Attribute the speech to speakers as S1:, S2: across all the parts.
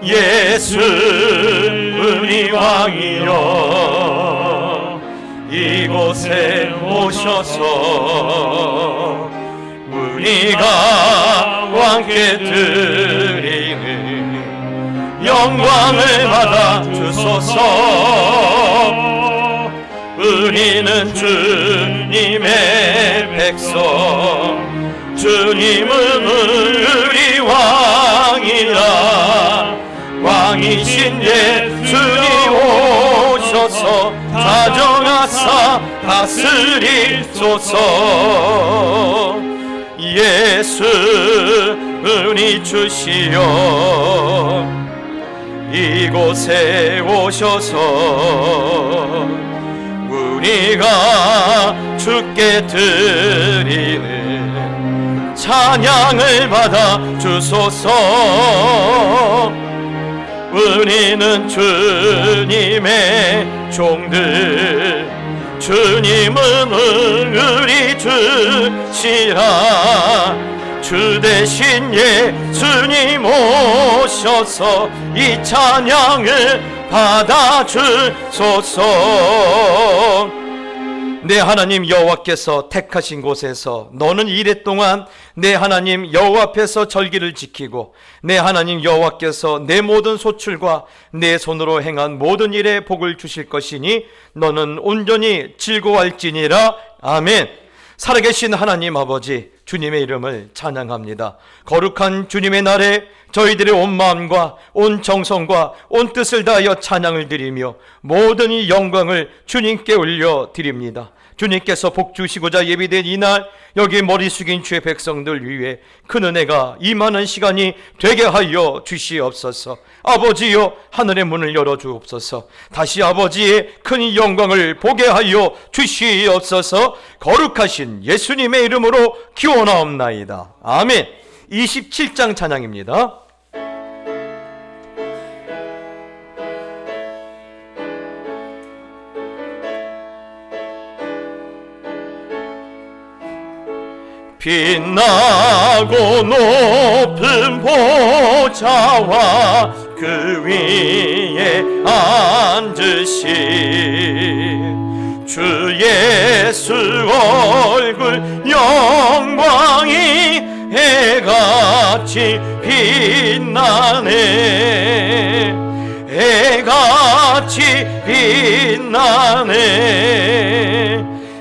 S1: 예수 우리 왕이여 이곳에 오셔서 우리가 왕께 드리는 영광을 받아 주소서. 우리는 주님의 백성, 주님은 우리 왕이라. 왕이신 예수님 오셔서 다정하사 다스리소서. 예수 은희 주시어 이곳에 오셔서 우리가 주께 드리는 찬양을 받아 주소서. 우리는 주님의 종들, 주님은 우리 주시라. 주 대신 예수님 오셔서 이 찬양을 받아 주소서. 내 하나님 여호와께서 택하신 곳에서 너는 이랫동안 내 하나님 여호와 앞에서 절기를 지키고 내 하나님 여호와께서 내 모든 소출과 내 손으로 행한 모든 일에 복을 주실 것이니 너는 온전히 즐거워할지니라. 아멘. 살아계신 하나님 아버지, 주님의 이름을 찬양합니다. 거룩한 주님의 날에 저희들의 온 마음과 온 정성과 온 뜻을 다하여 찬양을 드리며 모든 이 영광을 주님께 올려드립니다. 주님께서 복 주시고자 예비된 이날 여기 머리 숙인 주의 백성들 위해 큰 은혜가 임하는 시간이 되게 하여 주시옵소서. 아버지여, 하늘의 문을 열어주옵소서. 다시 아버지의 큰 영광을 보게 하여 주시옵소서. 거룩하신 예수님의 이름으로 기원하옵나이다. 아멘. 27장 찬양입니다. 빛나고 높은 보좌와 그 위에 앉으신 주 예수 얼굴 영광이 해같이 빛나네. 해같이 빛나네.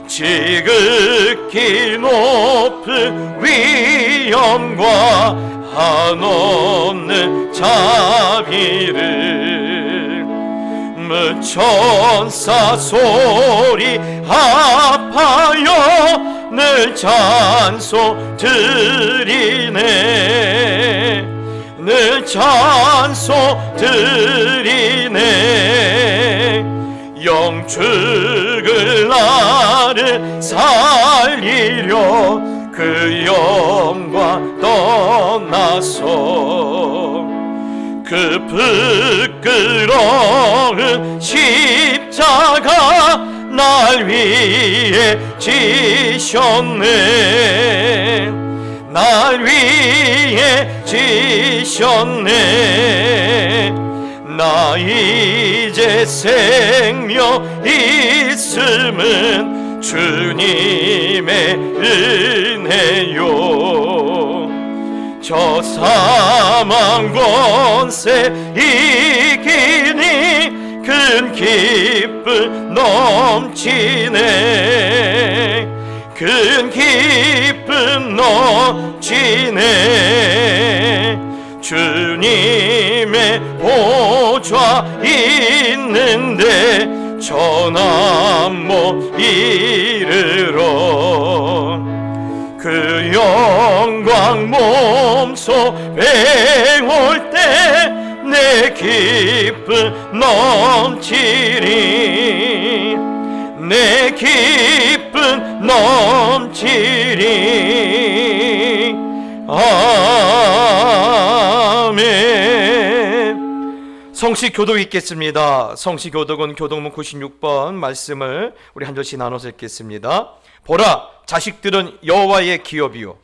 S1: 지극히 높은 위엄과 한없는 자비를 무천사 소리 합하여 늘 찬송 드리네. 늘 찬송 드리네. 영축을 나를 살리려 그 영광 떠나서 그 부끄러운 십자가 날 위해 지셨네. 날 위해 지셨네. 나 이제 생명 있음은 주님의 은혜요. 저 사망 권세 이기니 큰 기쁨 넘치네. 큰 기쁨 넘치네. 주님의 보좌 있는데 전함 못 이르러 그 영광 몸소 배울 때 내 기쁨 넘치리. 내 기쁨 넘치리. 아멘. 성시 교독 읽겠습니다. 성시 교독은 교독문 96번 말씀을 우리 한 절씩 나눠서 읽겠습니다. 보라, 자식들은 여호와의 기업이요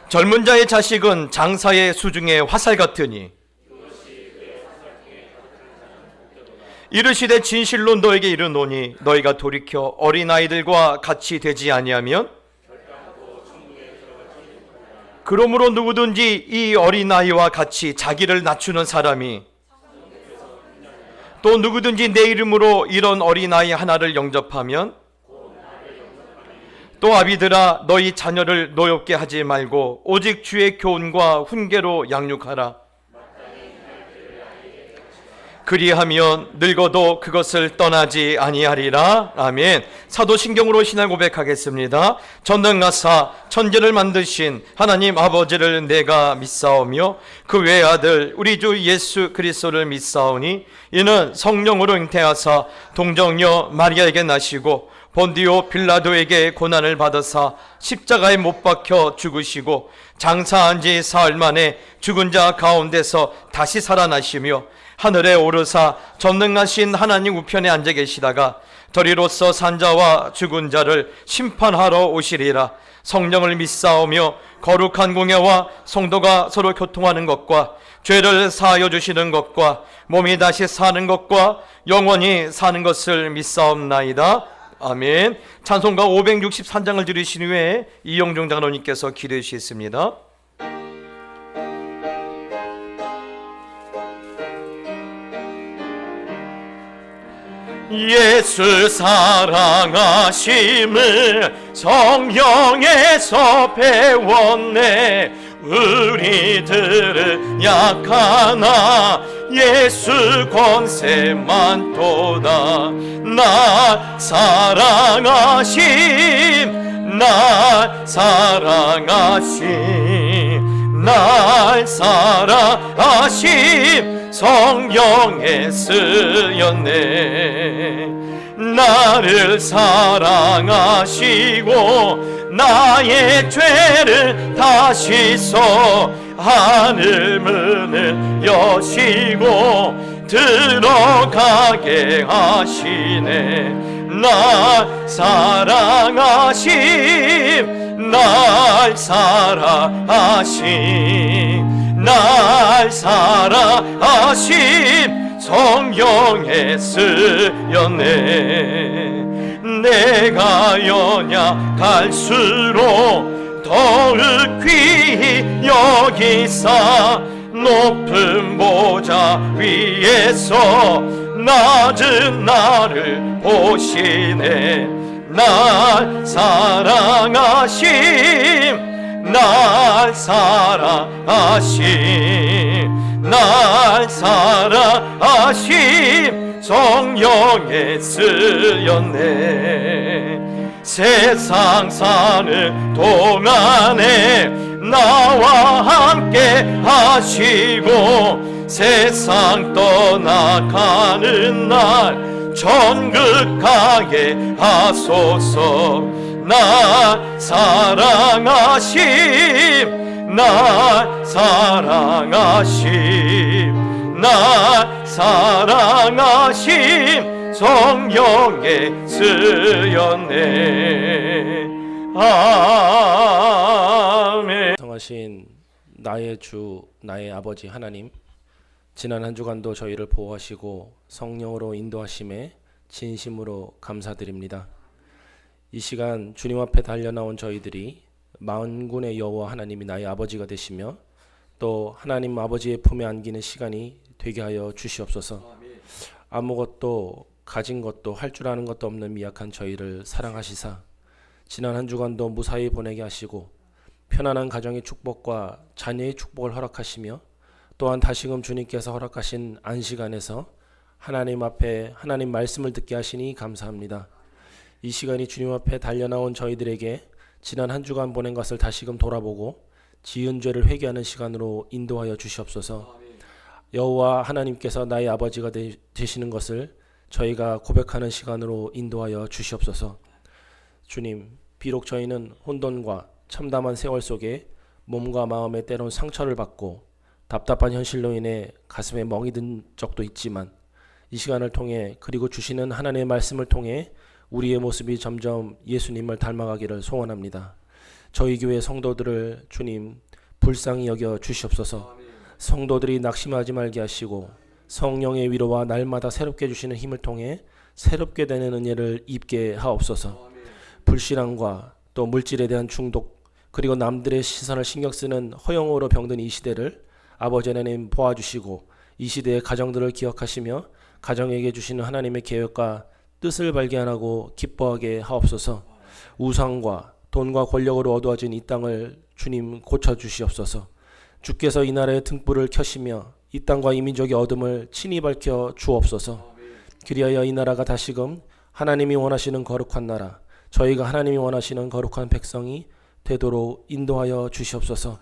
S1: 젊은 자의 자식은 장사의 수중의 화살 같으니 이르시되 진실로 너에게 이르노니 너희가 돌이켜 어린아이들과 같이 되지 아니하면 그러므로 누구든지 이 어린아이와 같이 자기를 낮추는 사람이 또 누구든지 내 이름으로 이런 어린아이 하나를 영접하면 또 아비들아 너희 자녀를 노엽게 하지 말고 오직 주의 교훈과 훈계로 양육하라. 그리하면 늙어도 그것을 떠나지 아니하리라. 아멘. 사도신경으로 신앙 고백하겠습니다. 전능하사 천지를 만드신 하나님 아버지를 내가 믿사오며 그 외아들 우리 주 예수 그리스도를 믿사오니 이는 성령으로 잉태하사 동정녀 마리아에게 나시고 본디오 빌라도에게 고난을 받으사 십자가에 못 박혀 죽으시고 장사한 지 사흘 만에 죽은 자 가운데서 다시 살아나시며 하늘에 오르사 전능하신 하나님 우편에 앉아 계시다가 저리로서 산자와 죽은 자를 심판하러 오시리라. 성령을 믿사오며 거룩한 공예와 성도가 서로 교통하는 것과 죄를 사하여 주시는 것과 몸이 다시 사는 것과 영원히 사는 것을 믿사옵나이다. 아멘. 찬송가 563장을 들으신 후에 이영종 장로님께서 기도해 주시겠습니다. 예수 사랑하심을 성경에서 배웠네. 우리들은 약하나 예수 권세만 도다. 나 사랑하심 날 사랑하심 날 사랑하심 성경에 쓰였네. 나를 사랑하시고 나의 죄를 다시서 하늘 문을 여시고 들어가게 하시네. 날 사랑하심 날 사랑하심 날 사랑하심 성경에 쓰였네. 내가 연약할수록 더욱 귀히 여기사 높은 보좌 위에서 낮은 나를 보시네. 날 사랑하심 날 사랑하심 날 사랑하심 성령에 쓰였네. 세상 사는 동안에 나와 함께 하시고 세상 떠나가는 날 천국 가게 하소서. 나 사랑하심 나 사랑하심 나 사랑하심 성령에 쓰였네. 아멘.
S2: 성하신 나의 주 나의 아버지 하나님, 지난 한 주간도 저희를 보호하시고 성령으로 인도하심에 진심으로 감사드립니다. 이 시간 주님 앞에 달려나온 저희들이 만군의 여호와 하나님이 나의 아버지가 되시며 또 하나님 아버지의 품에 안기는 시간이 되게 하여 주시옵소서. 아무것도 가진 것도 할 줄 아는 것도 없는 미약한 저희를 사랑하시사 지난 한 주간도 무사히 보내게 하시고 편안한 가정의 축복과 자녀의 축복을 허락하시며 또한 다시금 주님께서 허락하신 안식 안에서 하나님 앞에 하나님 말씀을 듣게 하시니 감사합니다. 이 시간이 주님 앞에 달려나온 저희들에게 지난 한 주간 보낸 것을 다시금 돌아보고 지은 죄를 회개하는 시간으로 인도하여 주시옵소서. 여호와 하나님께서 나의 아버지가 되시는 것을 저희가 고백하는 시간으로 인도하여 주시옵소서. 주님, 비록 저희는 혼돈과 참담한 세월 속에 몸과 마음에 때론 상처를 받고 답답한 현실로 인해 가슴에 멍이 든 적도 있지만 이 시간을 통해 그리고 주시는 하나님의 말씀을 통해 우리의 모습이 점점 예수님을 닮아가기를 소원합니다. 저희 교회 성도들을 주님 불쌍히 여겨 주시옵소서. 성도들이 낙심하지 말게 하시고 성령의 위로와 날마다 새롭게 주시는 힘을 통해 새롭게 되는 은혜를 입게 하옵소서. 불신앙과 또 물질에 대한 중독, 그리고 남들의 시선을 신경 쓰는 허영으로 병든 이 시대를 아버지 하나님 보아주시고 이 시대의 가정들을 기억하시며 가정에게 주시는 하나님의 계획과 뜻을 발견하고 기뻐하게 하옵소서. 우상과 돈과 권력으로 어두워진 이 땅을 주님 고쳐주시옵소서. 주께서 이 나라의 등불을 켜시며 이 땅과 이 민족의 어둠을 친히 밝혀 주옵소서. 그리하여 이 나라가 다시금 하나님이 원하시는 거룩한 나라, 저희가 하나님이 원하시는 거룩한 백성이 되도록 인도하여 주시옵소서.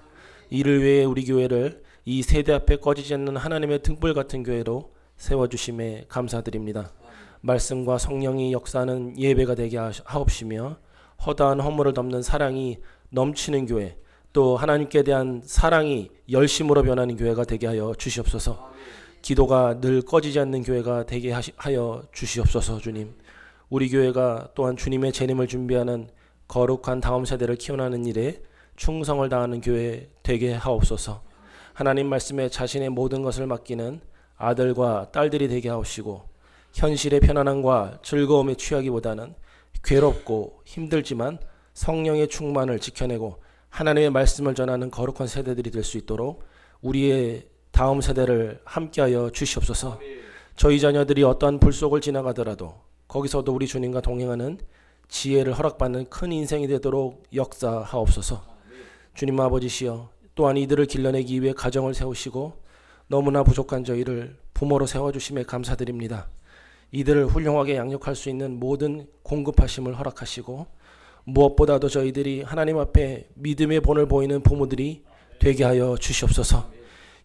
S2: 이를 위해 우리 교회를 이 세대 앞에 꺼지지 않는 하나님의 등불 같은 교회로 세워주심에 감사드립니다. 말씀과 성령이 역사하는 예배가 되게 하옵시며 허다한 허물을 덮는 사랑이 넘치는 교회, 또 하나님께 대한 사랑이 열심으로 변하는 교회가 되게 하여 주시옵소서. 기도가 늘 꺼지지 않는 교회가 되게 하여 주시옵소서. 주님, 우리 교회가 또한 주님의 재림을 준비하는 거룩한 다음 세대를 키워나가는 일에 충성을 다하는 교회 되게 하옵소서. 하나님 말씀에 자신의 모든 것을 맡기는 아들과 딸들이 되게 하옵시고 현실의 편안함과 즐거움에 취하기보다는 괴롭고 힘들지만 성령의 충만을 지켜내고 하나님의 말씀을 전하는 거룩한 세대들이 될 수 있도록 우리의 다음 세대를 함께하여 주시옵소서. 저희 자녀들이 어떠한 불 속을 지나가더라도 거기서도 우리 주님과 동행하는 지혜를 허락받는 큰 인생이 되도록 역사하옵소서. 주님 아버지시여, 또한 이들을 길러내기 위해 가정을 세우시고 너무나 부족한 저희를 부모로 세워주심에 감사드립니다. 이들을 훌륭하게 양육할 수 있는 모든 공급하심을 허락하시고 무엇보다도 저희들이 하나님 앞에 믿음의 본을 보이는 부모들이 되게 하여 주시옵소서.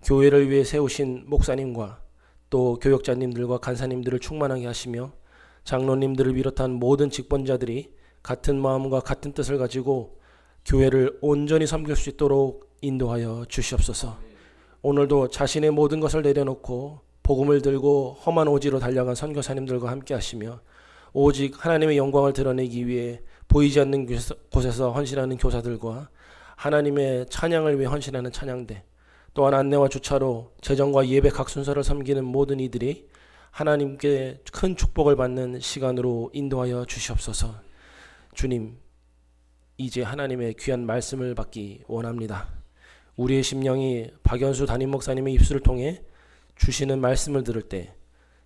S2: 교회를 위해 세우신 목사님과 또 교역자님들과 간사님들을 충만하게 하시며 장로님들을 비롯한 모든 직분자들이 같은 마음과 같은 뜻을 가지고 교회를 온전히 섬길 수 있도록 인도하여 주시옵소서. 오늘도 자신의 모든 것을 내려놓고 복음을 들고 험한 오지로 달려간 선교사님들과 함께 하시며 오직 하나님의 영광을 드러내기 위해 보이지 않는 곳에서 헌신하는 교사들과 하나님의 찬양을 위해 헌신하는 찬양대, 또한 안내와 주차로 재정과 예배 각 순서를 섬기는 모든 이들이 하나님께 큰 축복을 받는 시간으로 인도하여 주시옵소서. 주님, 이제 하나님의 귀한 말씀을 받기 원합니다. 우리의 심령이 박연수 담임 목사님의 입술을 통해 주시는 말씀을 들을 때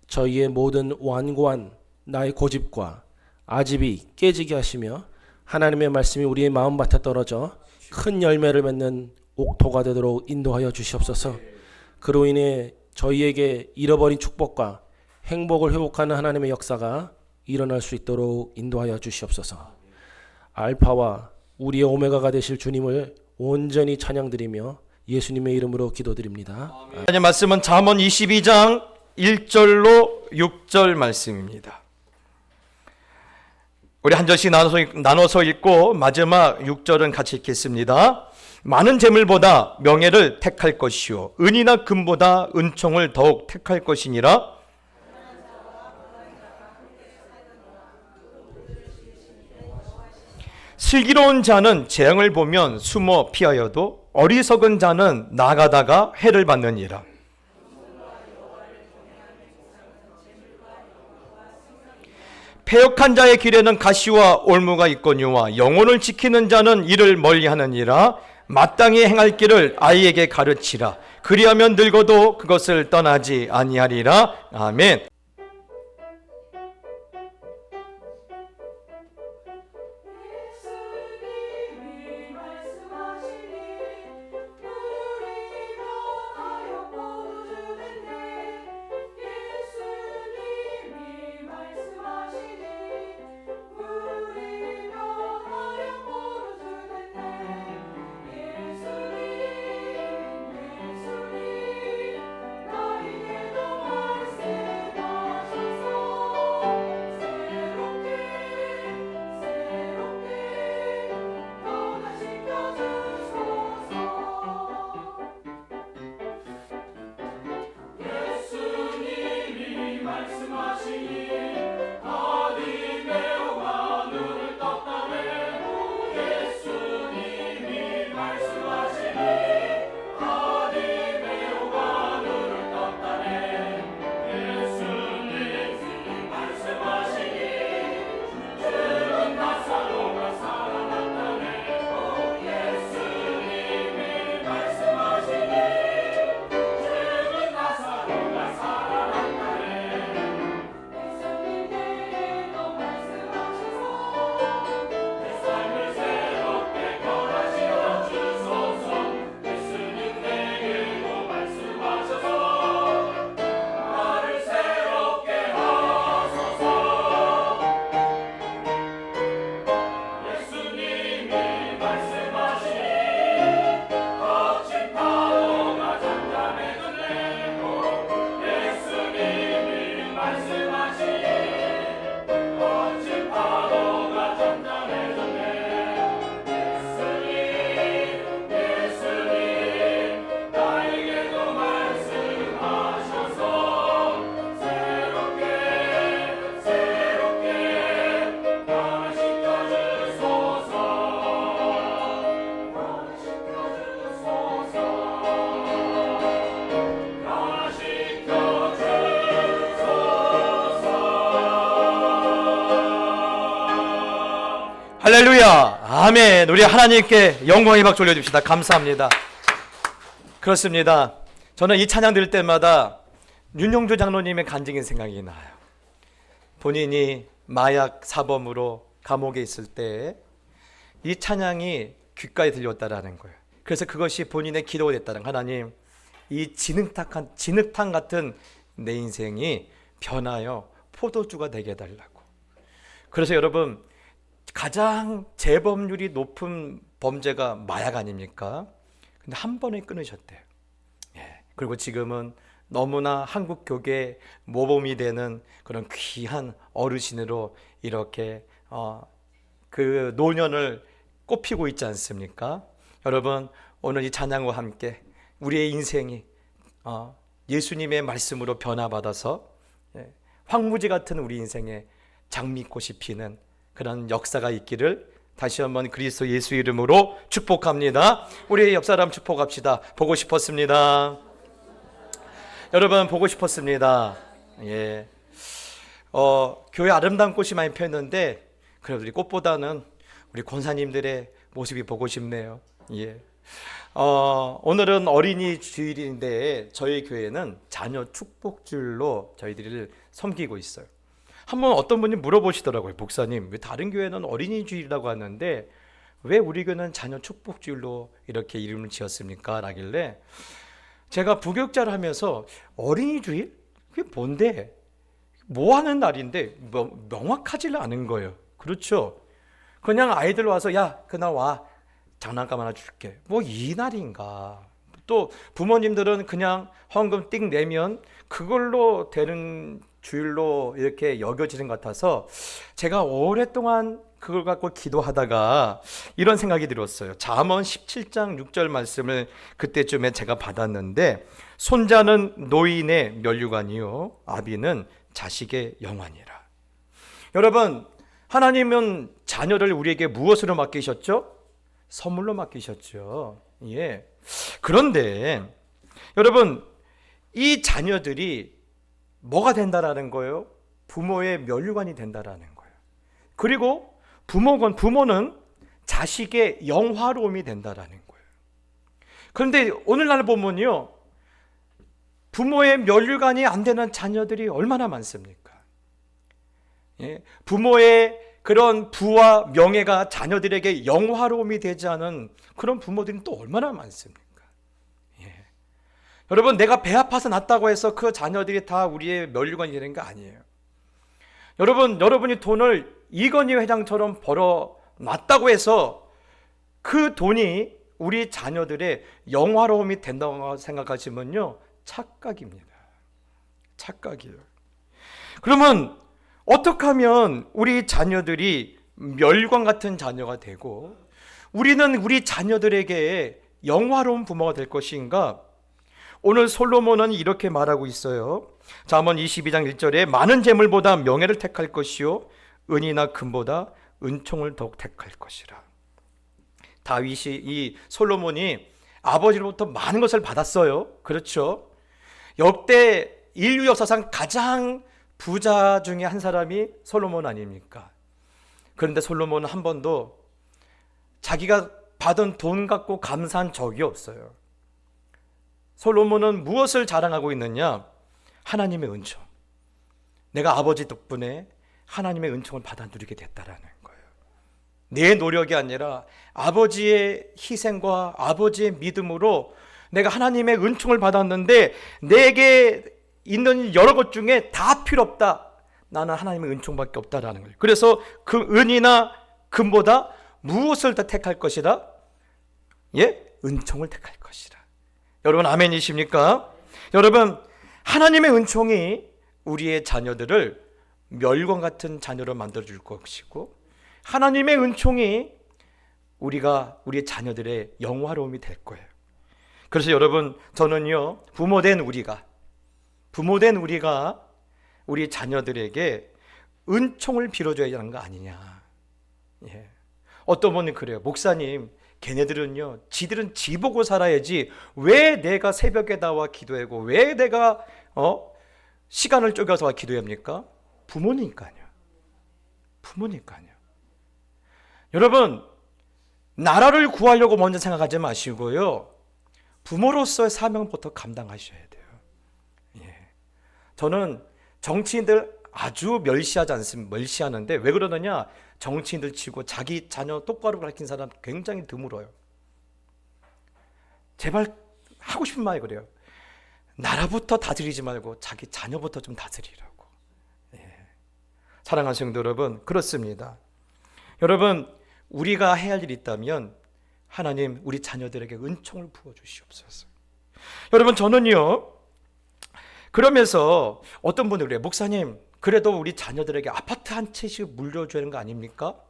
S2: 저희의 모든 완고한 나의 고집과 아집이 깨지게 하시며 하나님의 말씀이 우리의 마음밭에 떨어져 큰 열매를 맺는 옥토가 되도록 인도하여 주시옵소서. 그로 인해 저희에게 잃어버린 축복과 행복을 회복하는 하나님의 역사가 일어날 수 있도록 인도하여 주시옵소서. 알파와 우리의 오메가가 되실 주님을 온전히 찬양드리며 예수님의 이름으로 기도드립니다.
S1: 하나님 말씀은 잠언 22장 1절로 6절 말씀입니다. 우리 한 절씩 나눠서 읽고 마지막 6절은 같이 읽겠습니다. 많은 재물보다 명예를 택할 것이요 은이나 금보다 은총을 더욱 택할 것이니라. 슬기로운 자는 재앙을 보면 숨어 피하여도 어리석은 자는 나가다가 해를 받느니라. 패역한 자의 길에는 가시와 올무가 있거니와 영혼을 지키는 자는 이를 멀리하느니라. 마땅히 행할 길을 아이에게 가르치라. 그리하면 늙어도 그것을 떠나지 아니하리라. 아멘. 할렐루야. 아멘. 우리 하나님께 영광의 박수 올려줍시다. 감사합니다. 그렇습니다. 저는 이 찬양 들을 때마다 윤용주 장로님의 간증이 생각이 나요. 본인이 마약 사범으로 감옥에 있을 때 이 찬양이 귓가에 들려왔다라는 거예요. 그래서 그것이 본인의 기도가 됐다는, 하나님, 이 진흙탕 같은 내 인생이 변하여 포도주가 되게 해달라고. 그래서 여러분, 가장 재범률이 높은 범죄가 마약 아닙니까? 근데 한 번에 끊으셨대요. 그리고 지금은 너무나 한국 교계의 모범이 되는 그런 귀한 어르신으로 이렇게 그 노년을 꽃피고 있지 않습니까? 여러분, 오늘 이 찬양과 함께 우리의 인생이 예수님의 말씀으로 변화받아서 황무지 같은 우리 인생에 장미꽃이 피는 그런 역사가 있기를 다시 한번 그리스도 예수 이름으로 축복합니다. 우리 옆 사람 축복합시다. 보고 싶었습니다. 여러분, 보고 싶었습니다. 예. 교회 아름다운 꽃이 많이 폈는데 그래도 우리 꽃보다는 우리 권사님들의 모습이 보고 싶네요. 예. 오늘은 어린이 주일인데 저희 교회는 자녀 축복주일로 저희들을 섬기고 있어요. 한번 어떤 분이 물어보시더라고요. 목사님, 왜 다른 교회는 어린이 주일이라고 하는데 왜 우리 교회는 자녀 축복주일로 이렇게 이름을 지었습니까? 라길래 제가 부교육자를 하면서 어린이 주일? 그게 뭔데? 뭐 하는 날인데 명확하지를 않은 거예요. 그렇죠? 그냥 아이들 와서 야, 그날 와, 장난감 하나 줄게, 뭐 이 날인가. 또 부모님들은 그냥 헌금 띵 내면 그걸로 되는 주일로 이렇게 여겨지는 것 같아서 제가 오랫동안 그걸 갖고 기도하다가 이런 생각이 들었어요. 잠언 17장 6절 말씀을 그때쯤에 제가 받았는데, 손자는 노인의 면류관이요 아비는 자식의 영환이라. 여러분, 하나님은 자녀를 우리에게 무엇으로 맡기셨죠? 선물로 맡기셨죠. 예. 그런데 여러분, 이 자녀들이 뭐가 된다라는 거예요? 부모의 면류관이 된다라는 거예요. 그리고 부모는 자식의 영화로움이 된다라는 거예요. 그런데 오늘날 보면요, 부모의 면류관이 안 되는 자녀들이 얼마나 많습니까? 예, 부모의 그런 부와 명예가 자녀들에게 영화로움이 되지 않은 그런 부모들이 또 얼마나 많습니까? 예. 여러분, 내가 배 아파서 낳았다고 해서 그 자녀들이 다 우리의 면류관이 되는 거 아니에요. 여러분이 돈을 이건희 회장처럼 벌어 놨다고 해서 그 돈이 우리 자녀들의 영화로움이 된다고 생각하시면요, 착각입니다. 착각이에요. 그러면 어떻게 하면 우리 자녀들이 멸관 같은 자녀가 되고 우리는 우리 자녀들에게 영화로운 부모가 될 것인가? 오늘 솔로몬은 이렇게 말하고 있어요. 잠언 22장 1절에 많은 재물보다 명예를 택할 것이요 은이나 금보다 은총을 더욱 택할 것이라. 다윗이, 이 솔로몬이 아버지로부터 많은 것을 받았어요. 그렇죠? 역대 인류 역사상 가장 부자 중에 한 사람이 솔로몬 아닙니까? 그런데 솔로몬은 한 번도 자기가 받은 돈 갖고 감사한 적이 없어요. 솔로몬은 무엇을 자랑하고 있느냐? 하나님의 은총. 내가 아버지 덕분에 하나님의 은총을 받아 누리게 됐다라는 거예요. 내 노력이 아니라 아버지의 희생과 아버지의 믿음으로 내가 하나님의 은총을 받았는데 내게 있는 여러 것 중에 다 필요 없다. 나는 하나님의 은총밖에 없다라는 거예요. 그래서 그 은이나 금보다 무엇을 더 택할 것이다? 예? 은총을 택할 것이다. 여러분, 아멘이십니까? 여러분, 하나님의 은총이 우리의 자녀들을 멸관 같은 자녀로 만들어줄 것이고 하나님의 은총이 우리의 자녀들의 영화로움이 될 거예요. 그래서 여러분, 저는요, 부모된 우리가 우리 자녀들에게 은총을 빌어줘야 하는 거 아니냐. 예. 어떤 분이 그래요. 목사님, 걔네들은요, 지들은 지 보고 살아야지 왜 내가 새벽에 나와 기도하고 왜 내가 시간을 쪼개서 기도합니까? 부모니까요. 여러분, 나라를 구하려고 먼저 생각하지 마시고요, 부모로서의 사명부터 감당하셔야 돼요. 예. 저는 정치인들 아주 멸시하지 않습니다. 멸시하는데 왜 그러느냐? 정치인들 치고 자기 자녀 똑바로 가르친 사람 굉장히 드물어요. 제발 하고 싶은 말이 그래요. 나라부터 다스리지 말고 자기 자녀부터 좀 다스리라고. 예. 사랑하는 성도 여러분, 그렇습니다. 여러분, 우리가 해야 할 일이 있다면 하나님 우리 자녀들에게 은총을 부어주시옵소서. 여러분, 저는요, 그러면서 어떤 분들이 그래요. 목사님, 그래도 우리 자녀들에게 아파트 한 채씩 물려줘야 하는 거 아닙니까?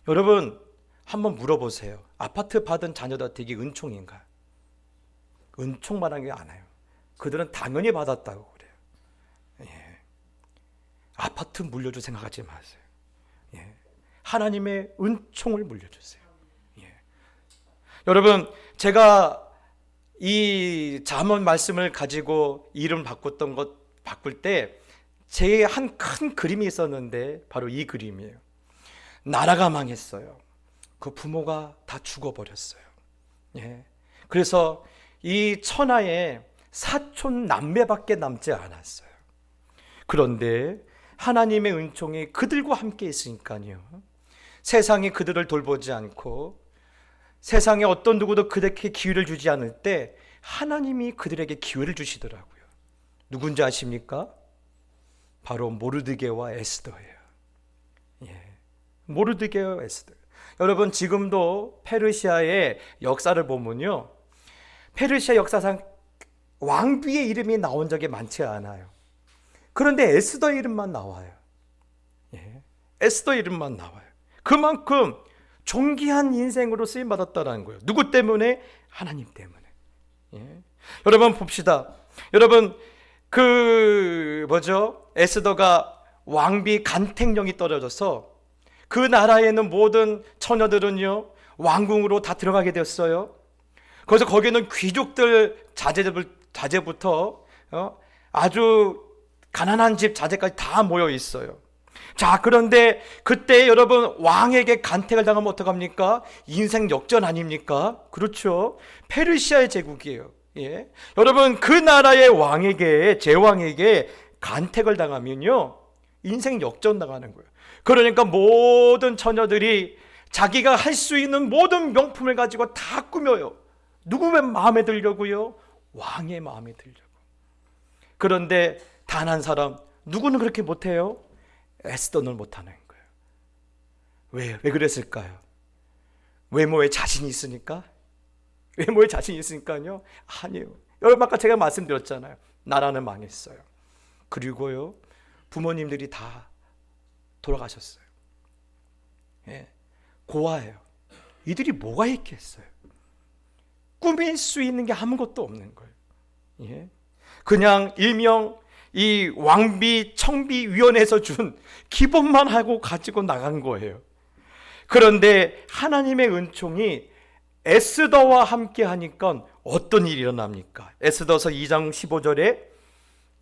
S1: 여러분, 한번 물어보세요. 아파트 받은 자녀들한테 이게 은총인가? 은총만한 게 아니에요. 그들은 당연히 받았다고 그래요. 예. 아파트 물려줄 생각하지 마세요. 예. 하나님의 은총을 물려주세요. 예. 여러분, 제가 이 잠언 말씀을 가지고 이름 바꿨던 것 바꿀 때 제 한 큰 그림이 있었는데 바로 이 그림이에요. 나라가 망했어요. 그 부모가 다 죽어버렸어요. 예. 그래서 이 천하에 사촌 남매밖에 남지 않았어요. 그런데 하나님의 은총이 그들과 함께 있으니까요, 세상이 그들을 돌보지 않고 세상에 어떤 누구도 그들에게 기회를 주지 않을 때 하나님이 그들에게 기회를 주시더라고요. 누군지 아십니까? 바로 모르드게와 에스더예요. 예. 모르드게와 에스더. 여러분, 지금도 페르시아의 역사를 보면요, 페르시아 역사상 왕비의 이름이 나온 적이 많지 않아요. 그런데 에스더 이름만 나와요. 예. 에스더 이름만 나와요. 그만큼 존귀한 인생으로 쓰임 받았다는 거예요. 누구 때문에? 하나님 때문에. 예. 여러분 봅시다. 여러분, 에스더가 왕비 간택령이 떨어져서 그 나라에 있는 모든 처녀들은요, 왕궁으로 다 들어가게 되었어요. 그래서 거기는 귀족들 자제부터 아주 가난한 집 자제까지 다 모여 있어요. 자, 그런데 그때 여러분, 왕에게 간택을 당하면 어떡합니까? 인생 역전 아닙니까? 그렇죠. 페르시아의 제국이에요. 예. 여러분, 그 나라의 왕에게, 제왕에게 간택을 당하면요, 인생 역전 당하는 거예요. 그러니까 모든 처녀들이 자기가 할 수 있는 모든 명품을 가지고 다 꾸며요. 누구의 마음에 들려고요? 왕의 마음에 들려고. 그런데 단 한 사람, 누구는 그렇게 못해요? 에스더는 못하는 거예요. 왜 그랬을까요? 외모에 자신이 있으니까? 외모에 자신이 있으니까요? 아니에요. 여러분, 아까 제가 말씀드렸잖아요. 나라는 망했어요. 그리고요, 부모님들이 다 돌아가셨어요. 예. 고아예요. 이들이 뭐가 있겠어요? 꾸밀 수 있는 게 아무것도 없는 거예요. 예. 그냥 일명 이 왕비 청비위원회에서 준 기본만 하고 가지고 나간 거예요. 그런데 하나님의 은총이 에스더와 함께 하니까 어떤 일이 일어납니까? 에스더서 2장 15절에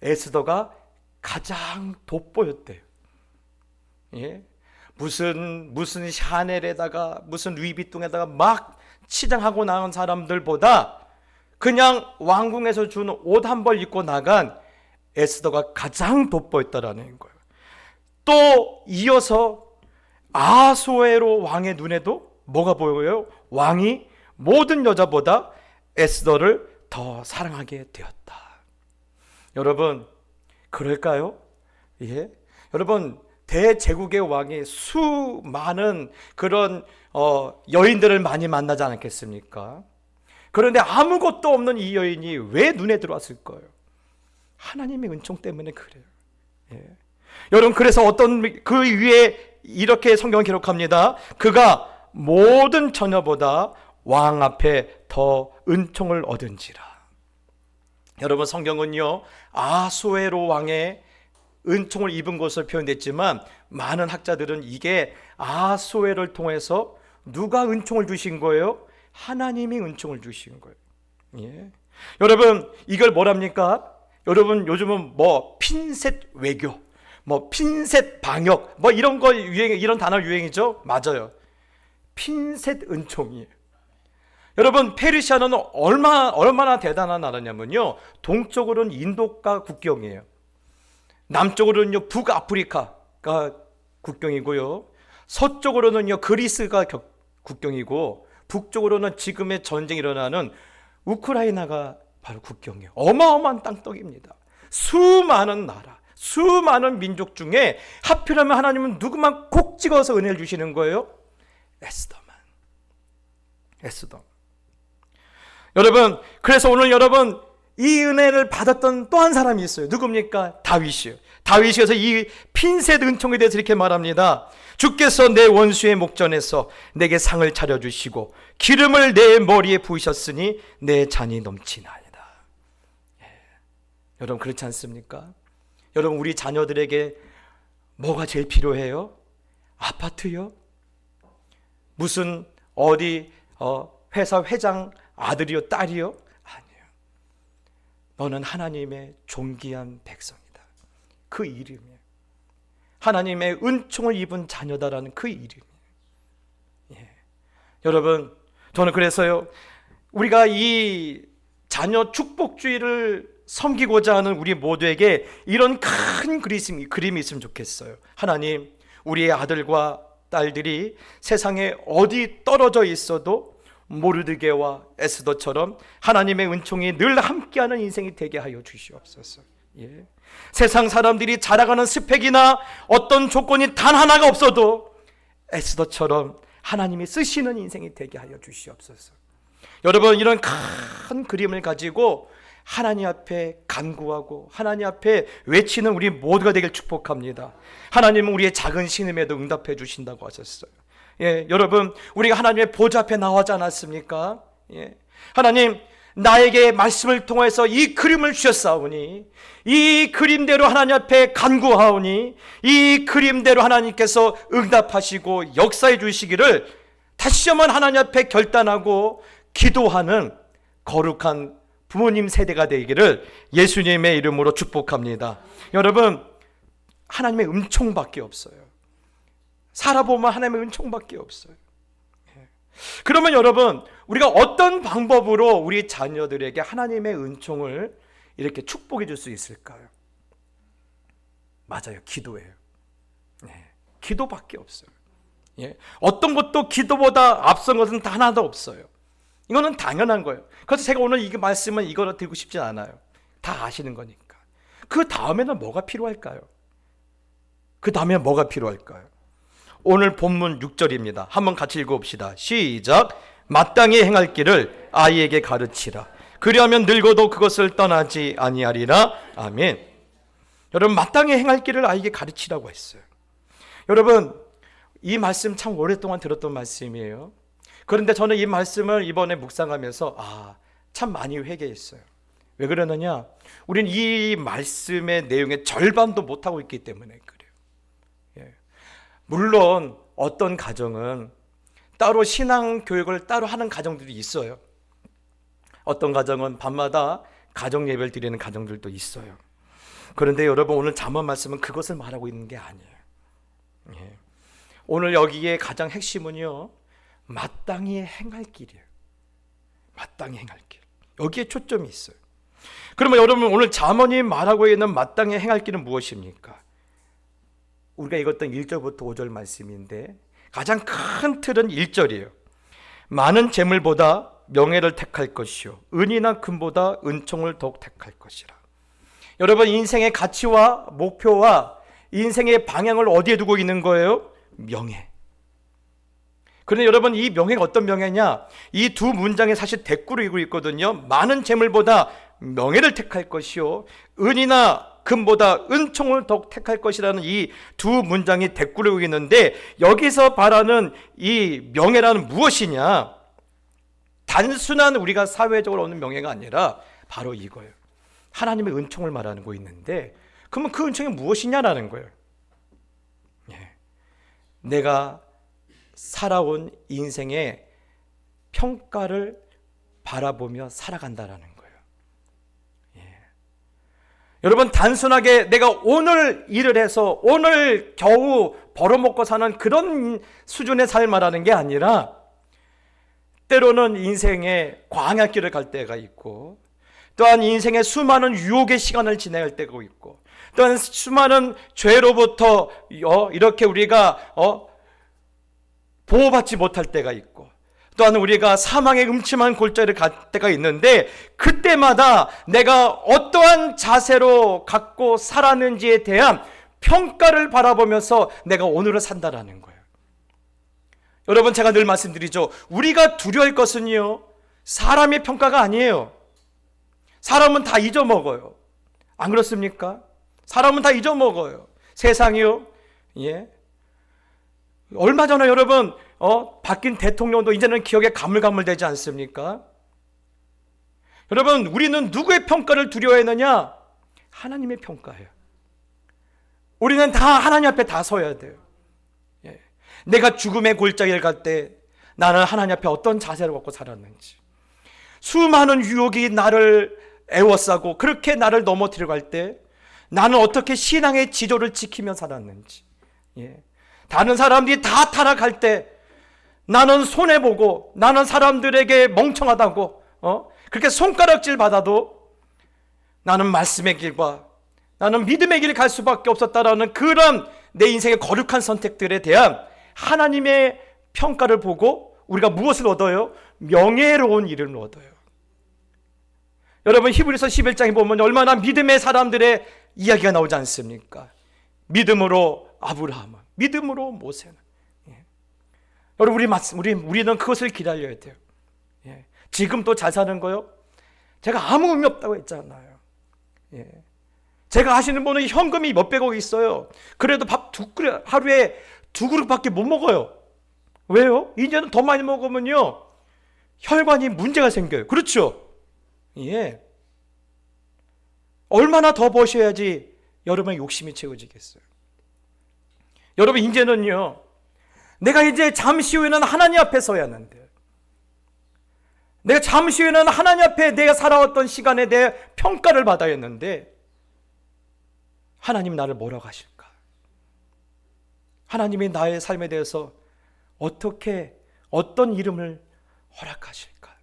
S1: 에스더가 가장 돋보였대요. 예? 무슨 샤넬에다가 무슨 루이비통에다가 막 치장하고 나온 사람들보다 그냥 왕궁에서 준 옷 한 벌 입고 나간 에스더가 가장 돋보였다라는 거예요. 또 이어서 아하수에로 왕의 눈에도 뭐가 보여요? 왕이 모든 여자보다 에스더를 더 사랑하게 되었다. 여러분, 그럴까요? 예? 여러분, 대제국의 왕이 수많은 그런 여인들을 많이 만나지 않았겠습니까? 그런데 아무것도 없는 이 여인이 왜 눈에 들어왔을 거예요? 하나님의 은총 때문에 그래요. 예. 여러분, 그래서 그 위에 이렇게 성경을 기록합니다. 그가 모든 처녀보다 왕 앞에 더 은총을 얻은지라. 여러분, 성경은요, 아하수에로 왕의 은총을 입은 것으로 표현됐지만 많은 학자들은 이게 아하수에를 통해서 누가 은총을 주신 거예요? 하나님이 은총을 주신 거예요. 예. 여러분, 이걸 뭐랍니까? 여러분, 요즘은 핀셋 외교, 핀셋 방역, 이런 단어 유행이죠? 맞아요. 핀셋 은총이에요. 여러분, 페르시아는 얼마나 대단한 나라냐면요, 동쪽으로는 인도가 국경이에요. 남쪽으로는요 북아프리카가 국경이고요, 서쪽으로는요 그리스가 국경이고, 북쪽으로는 지금의 전쟁이 일어나는 우크라이나가 바로 국경이에요. 어마어마한 땅덩이입니다. 수많은 나라, 수많은 민족 중에 하필이면 하나님은 누구만 콕 찍어서 은혜를 주시는 거예요? 에스더만. 여러분, 그래서 오늘 여러분, 이 은혜를 받았던 또 한 사람이 있어요. 누굽니까? 다윗이요. 다윗이어서 이 핀셋 은총에 대해서 이렇게 말합니다. 주께서 내 원수의 목전에서 내게 상을 차려주시고 기름을 내 머리에 부으셨으니 내 잔이 넘치나이다. 여러분, 그렇지 않습니까? 여러분, 우리 자녀들에게 뭐가 제일 필요해요? 아파트요? 무슨 어디 회사 회장 아들이요 딸이요? 아니에요. 너는 하나님의 존귀한 백성이다. 그 이름이에요. 하나님의 은총을 입은 자녀다라는 그 이름이에요. 여러분, 저는 그래서요, 우리가 이 자녀 축복주의를 섬기고자 하는 우리 모두에게 이런 큰 그림이 있으면 좋겠어요. 하나님, 우리의 아들과 딸들이 세상에 어디 떨어져 있어도 모르드게와 에스더처럼 하나님의 은총이 늘 함께하는 인생이 되게 하여 주시옵소서. 세상 사람들이 자라가는 스펙이나 어떤 조건이 단 하나가 없어도 에스더처럼 하나님이 쓰시는 인생이 되게 하여 주시옵소서. 여러분, 이런 큰 그림을 가지고 하나님 앞에 간구하고 하나님 앞에 외치는 우리 모두가 되길 축복합니다. 하나님은 우리의 작은 신음에도 응답해 주신다고 하셨어요. 여러분, 우리가 하나님의 보좌 앞에 나오지 않았습니까? 하나님, 나에게 말씀을 통해서 이 그림을 주셨사오니 이 그림대로 하나님 앞에 간구하오니 이 그림대로 하나님께서 응답하시고 역사해 주시기를 다시 한번 하나님 앞에 결단하고 기도하는 거룩한 부모님 세대가 되기를 예수님의 이름으로 축복합니다. 여러분, 하나님의 은총밖에 없어요. 살아보면 하나님의 은총밖에 없어요. 그러면 여러분, 우리가 어떤 방법으로 우리 자녀들에게 하나님의 은총을 이렇게 축복해 줄 수 있을까요? 맞아요, 기도예요. 기도밖에 없어요. 어떤 것도 기도보다 앞선 것은 단 하나도 없어요. 이거는 당연한 거예요. 그래서 제가 오늘 이 말씀은 이거를 드리고 싶지 않아요. 다 아시는 거니까. 그 다음에는 뭐가 필요할까요? 오늘 본문 6절입니다. 한번 같이 읽어봅시다. 시작. 마땅히 행할 길을 아이에게 가르치라. 그리하면 늙어도 그것을 떠나지 아니하리라. 아멘. 여러분, 마땅히 행할 길을 아이에게 가르치라고 했어요. 여러분, 이 말씀 참 오랫동안 들었던 말씀이에요. 그런데 저는 이 말씀을 이번에 묵상하면서 참 많이 회개했어요. 왜 그러느냐? 우리는 이 말씀의 내용의 절반도 못하고 있기 때문에 그래요. 물론 어떤 가정은 따로 신앙 교육을 따로 하는 가정들이 있어요. 어떤 가정은 밤마다 가정 예배를 드리는 가정들도 있어요. 그런데 여러분, 오늘 잠언 말씀은 그것을 말하고 있는 게 아니에요. 오늘 여기에 가장 핵심은요, 마땅히 행할 길이에요. 마땅히 행할 길. 여기에 초점이 있어요. 그러면 여러분, 오늘 잠언이 말하고 있는 마땅히 행할 길은 무엇입니까? 우리가 읽었던 1절부터 5절 말씀인데 가장 큰 틀은 1절이에요. 많은 재물보다 명예를 택할 것이요 은이나 금보다 은총을 더욱 택할 것이라. 여러분, 인생의 가치와 목표와 인생의 방향을 어디에 두고 있는 거예요? 명예. 그런데 여러분, 이 명예가 어떤 명예냐? 이 두 문장에 사실 대꾸를 이루고 있거든요. 많은 재물보다 명예를 택할 것이요 은이나 금보다 은총을 더욱 택할 것이라는 이 두 문장이 대꾸를 이루고 있는데, 여기서 말하는 이 명예라는 무엇이냐? 단순한 우리가 사회적으로 얻는 명예가 아니라 바로 이거예요. 하나님의 은총을 말하고 있는데, 그러면 그 은총이 무엇이냐라는 거예요. 내가 살아온 인생의 평가를 바라보며 살아간다라는 거예요. 여러분, 단순하게 내가 오늘 일을 해서 오늘 겨우 벌어먹고 사는 그런 수준의 삶을 말하는 게 아니라 때로는 인생의 광야길을 갈 때가 있고 또한 인생의 수많은 유혹의 시간을 지나갈 때가 있고 또한 수많은 죄로부터 이렇게 우리가 보호받지 못할 때가 있고 또한 우리가 사망의 음침한 골짜기를 갈 때가 있는데 그때마다 내가 어떠한 자세로 갖고 살았는지에 대한 평가를 바라보면서 내가 오늘을 산다라는 거예요. 여러분, 제가 늘 말씀드리죠. 우리가 두려워할 것은요, 사람의 평가가 아니에요. 사람은 다 잊어먹어요. 안 그렇습니까? 사람은 다 잊어먹어요. 세상이요. 예. 얼마 전에 여러분 바뀐 대통령도 이제는 기억에 가물가물되지 않습니까? 여러분, 우리는 누구의 평가를 두려워했느냐? 하나님의 평가예요. 우리는 다 하나님 앞에 다 서야 돼요. 예. 내가 죽음의 골짜기를 갈 때 나는 하나님 앞에 어떤 자세를 갖고 살았는지, 수많은 유혹이 나를 애워싸고 그렇게 나를 넘어뜨리고 할 때 나는 어떻게 신앙의 지조를 지키며 살았는지, 예. 다른 사람들이 다 타락할 때 나는 손해보고 나는 사람들에게 멍청하다고 그렇게 손가락질 받아도 나는 말씀의 길과 나는 믿음의 길을 갈 수밖에 없었다라는 그런 내 인생의 거룩한 선택들에 대한 하나님의 평가를 보고 우리가 무엇을 얻어요? 명예로운 일을 얻어요. 여러분, 히브리서 11장에 보면 얼마나 믿음의 사람들의 이야기가 나오지 않습니까? 믿음으로 아브라함은, 믿음으로 모세는. 예. 여러분, 우리는 그것을 기다려야 돼요. 예. 지금 또 잘 사는 거요? 제가 아무 의미 없다고 했잖아요. 예. 제가 아시는 분은 현금이 몇백억 있어요. 그래도 밥 하루에 2그릇밖에 못 먹어요. 왜요? 이제는 더 많이 먹으면요, 혈관이 문제가 생겨요. 그렇죠? 예. 얼마나 더 버셔야지 여러분의 욕심이 채워지겠어요. 여러분, 이제는요, 내가 이제 잠시 후에는 하나님 앞에 서야 하는데, 내가 잠시 후에는 하나님 앞에 내가 살아왔던 시간에 대해 평가를 받아야 했는데, 하나님 나를 뭐라고 하실까? 하나님이 나의 삶에 대해서 어떤 이름을 허락하실까?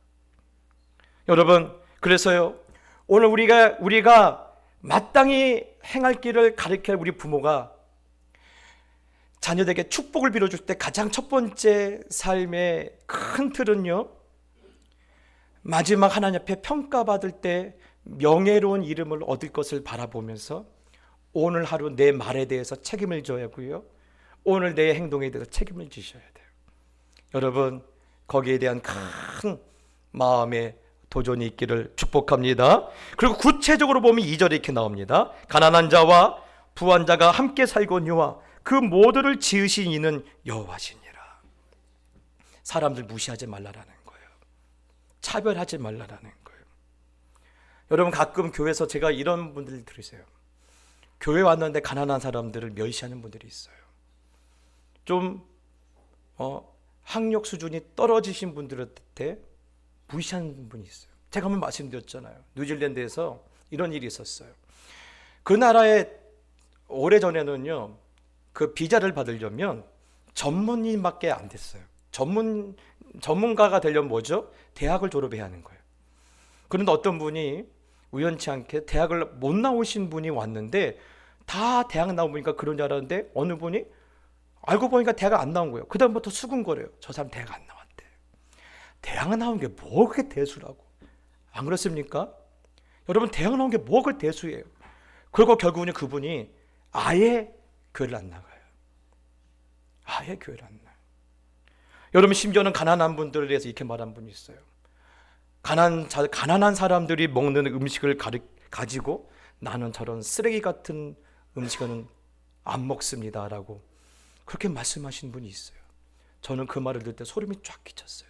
S1: 여러분, 그래서요, 오늘 우리가 마땅히 행할 길을 가르칠 우리 부모가 자녀들에게 축복을 빌어줄 때 가장 첫 번째 삶의 큰 틀은요, 마지막 하나님 앞에 평가받을 때 명예로운 이름을 얻을 것을 바라보면서 오늘 하루 내 말에 대해서 책임을 져야 하고요, 오늘 내 행동에 대해서 책임을 지셔야 돼요. 여러분, 거기에 대한 큰 마음의 도전이 있기를 축복합니다. 그리고 구체적으로 보면 2절에 이렇게 나옵니다. 가난한 자와 부한 자가 함께 살거니와 그 모두를 지으신 이는 여호와시니라. 사람들 무시하지 말라라는 거예요. 차별하지 말라라는 거예요. 여러분, 가끔 교회에서 제가 이런 분들 들으세요. 교회 왔는데 가난한 사람들을 멸시하는 분들이 있어요. 좀 학력 수준이 떨어지신 분들한테 무시하는 분이 있어요. 제가 한번 말씀드렸잖아요. 뉴질랜드에서 이런 일이 있었어요. 그 나라에 오래전에는요, 그 비자를 받으려면 전문인밖에 안 됐어요. 전문가가 되려면 뭐죠? 대학을 졸업해야 하는 거예요. 그런데 어떤 분이 우연치 않게 대학을 못 나오신 분이 왔는데, 다 대학 나오니까 그런 줄 알았는데 어느 분이 알고 보니까 대학 안 나온 거예요. 그 다음부터 수근거려요. 저 사람 대학 안 나왔대. 대학 나온 게 뭐 그렇게 대수라고. 안 그렇습니까? 여러분, 대학 나온 게 뭐 그렇게 대수예요. 그리고 결국은 그분이 아예 교회를 안 나가요. 아예 교회를 안 나가요. 여러분, 심지어는 가난한 분들에 대해서 이렇게 말한 분이 있어요. 가난한 사람들이 먹는 음식을 가지고 나는 저런 쓰레기 같은 음식은 안 먹습니다라고 그렇게 말씀하신 분이 있어요. 저는 그 말을 들을 때 소름이 쫙 끼쳤어요.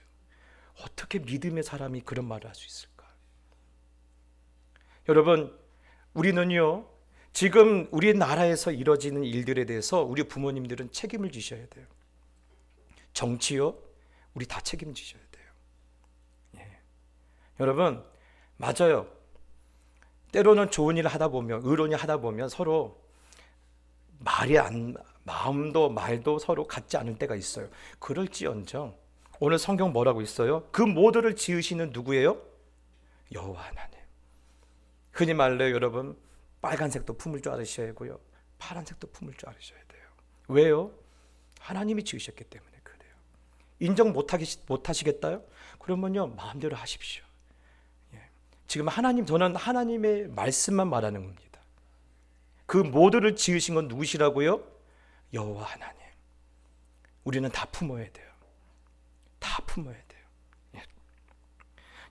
S1: 어떻게 믿음의 사람이 그런 말을 할 수 있을까? 여러분, 우리는요, 지금 우리나라에서 이루어지는 일들에 대해서 우리 부모님들은 책임을 지셔야 돼요. 정치요, 우리 다 책임지셔야 돼요. 예. 여러분, 맞아요. 때로는 좋은 일을 하다 보면, 의론이 하다 보면 서로 마음도 말도 서로 같지 않을 때가 있어요. 그럴지언정 오늘 성경 뭐라고 있어요? 그 모두를 지으시는 누구예요? 여호와 하나님. 흔히 말로 여러분, 빨간색도 품을 줄 아셔야 하고요, 파란색도 품을 줄 아셔야 돼요. 왜요? 하나님이 지으셨기 때문에 그래요. 인정 못하시겠다요? 그러면요, 마음대로 하십시오. 지금 저는 하나님의 말씀만 말하는 겁니다. 그 모두를 지으신 건 누구시라고요? 여호와 하나님. 우리는 다 품어야 돼요. 다 품어야 돼요. 예.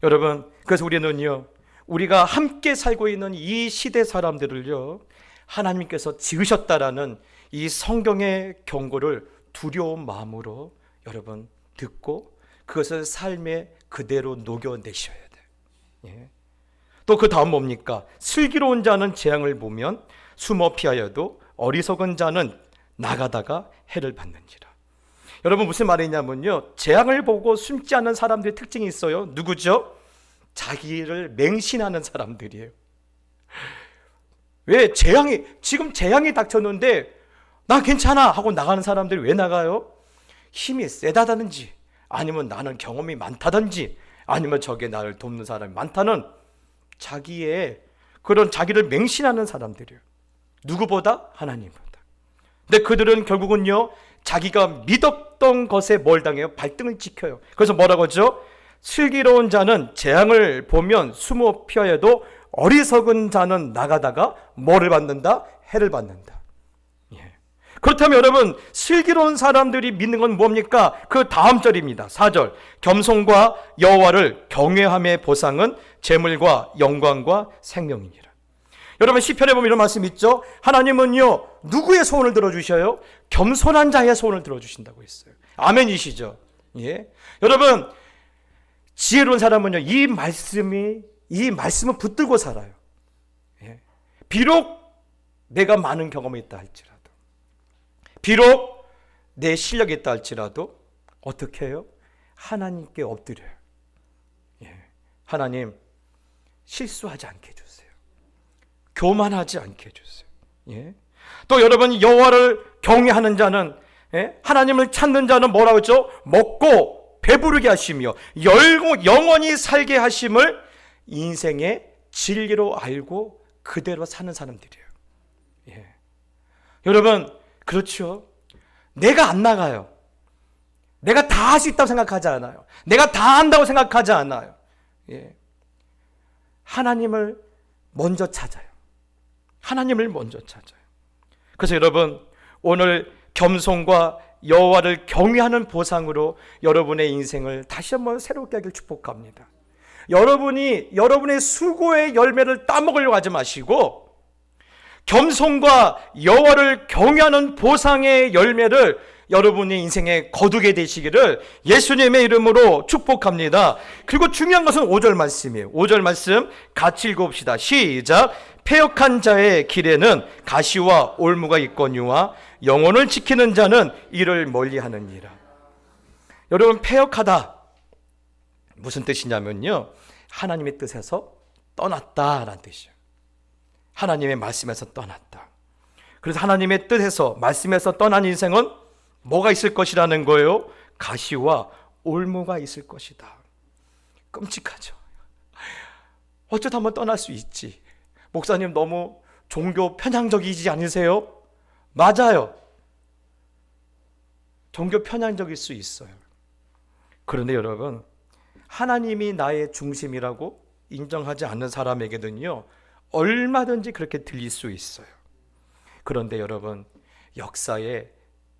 S1: 여러분, 그래서 우리는요, 우리가 함께 살고 있는 이 시대 사람들을요, 하나님께서 지으셨다라는 이 성경의 경고를 두려운 마음으로 여러분 듣고 그것을 삶에 그대로 녹여내셔야 돼요. 예. 또 그 다음 뭡니까? 슬기로운 자는 재앙을 보면 숨어 피하여도 어리석은 자는 나가다가 해를 받는지라. 여러분, 무슨 말이냐면요, 재앙을 보고 숨지 않는 사람들의 특징이 있어요. 누구죠? 자기를 맹신하는 사람들이에요. 왜? 지금 재앙이 닥쳤는데 나 괜찮아 하고 나가는 사람들이 왜 나가요? 힘이 세다든지, 아니면 나는 경험이 많다든지, 아니면 저게 나를 돕는 사람이 많다는 자기의 그런 자기를 맹신하는 사람들이에요. 누구보다? 하나님보다. 근데 그들은 결국은요, 자기가 믿었던 것에 뭘 당해요? 발등을 찍혀요. 그래서 뭐라고 하죠? 슬기로운 자는 재앙을 보면 숨어 피하여도 어리석은 자는 나가다가 뭐를 받는다? 해를 받는다. 예. 그렇다면 여러분, 슬기로운 사람들이 믿는 건 뭡니까? 그 다음 절입니다. 4절. 겸손과 여호와를 경외함의 보상은 재물과 영광과 생명이니라. 여러분, 시편에 보면 이런 말씀 있죠? 하나님은요, 누구의 소원을 들어주셔요? 겸손한 자의 소원을 들어주신다고 했어요. 아멘이시죠? 예. 여러분, 지혜로운 사람은요, 이 말씀을 붙들고 살아요. 예. 비록 내가 많은 경험이 있다 할지라도, 비록 내 실력이 있다 할지라도 어떻게 해요? 하나님께 엎드려요. 예. 하나님, 실수하지 않게 해주세요. 교만하지 않게 해주세요. 예. 또 여러분, 여호와를 경외하는 자는, 예? 하나님을 찾는 자는 뭐라고 했죠? 먹고 배부르게 하시며 영원히 살게 하심을 인생의 진리로 알고 그대로 사는 사람들이에요. 예. 여러분, 그렇죠. 내가 안 나가요. 내가 다 할 수 있다고 생각하지 않아요. 내가 다 한다고 생각하지 않아요. 예. 하나님을 먼저 찾아요. 하나님을 먼저 찾아요. 그래서 여러분, 오늘 겸손과 여호와를 경외하는 보상으로 여러분의 인생을 다시 한번 새롭게 하길 축복합니다. 여러분의 수고의 열매를 따먹으려고 하지 마시고, 겸손과 여호와를 경외하는 보상의 열매를 여러분의 인생에 거두게 되시기를 예수님의 이름으로 축복합니다. 그리고 중요한 것은 5절 말씀이에요. 5절 말씀 같이 읽어봅시다. 시작. 패역한 자의 길에는 가시와 올무가 있거니와 영혼을 지키는 자는 이를 멀리하느니라. 여러분, 패역하다 무슨 뜻이냐면요, 하나님의 뜻에서 떠났다라는 뜻이에요. 하나님의 말씀에서 떠났다. 그래서 하나님의 뜻에서 말씀에서 떠난 인생은 뭐가 있을 것이라는 거예요? 가시와 올무가 있을 것이다. 끔찍하죠. 어쩌다 한번 떠날 수 있지. 목사님, 너무 종교 편향적이지 않으세요? 맞아요. 종교 편향적일 수 있어요. 그런데 여러분, 하나님이 나의 중심이라고 인정하지 않는 사람에게는요, 얼마든지 그렇게 들릴 수 있어요. 그런데 여러분, 역사에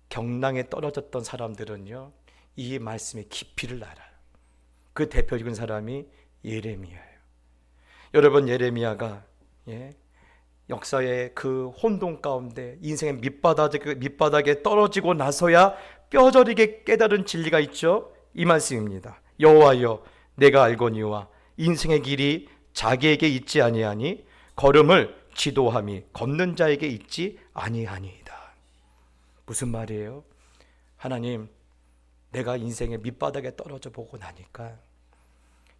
S1: 경랑에 떨어졌던 사람들은요, 이 말씀의 깊이를 알아요. 그 대표적인 사람이 예레미야예요. 여러분, 예레미야가 역사의 그 혼돈 가운데 인생의 밑바닥에 떨어지고 나서야 뼈저리게 깨달은 진리가 있죠. 이 말씀입니다. 여호와여, 내가 알거니와 인생의 길이 자기에게 있지 아니하니 걸음을 지도함이 걷는 자에게 있지 아니하니이다. 무슨 말이에요? 하나님, 내가 인생의 밑바닥에 떨어져 보고 나니까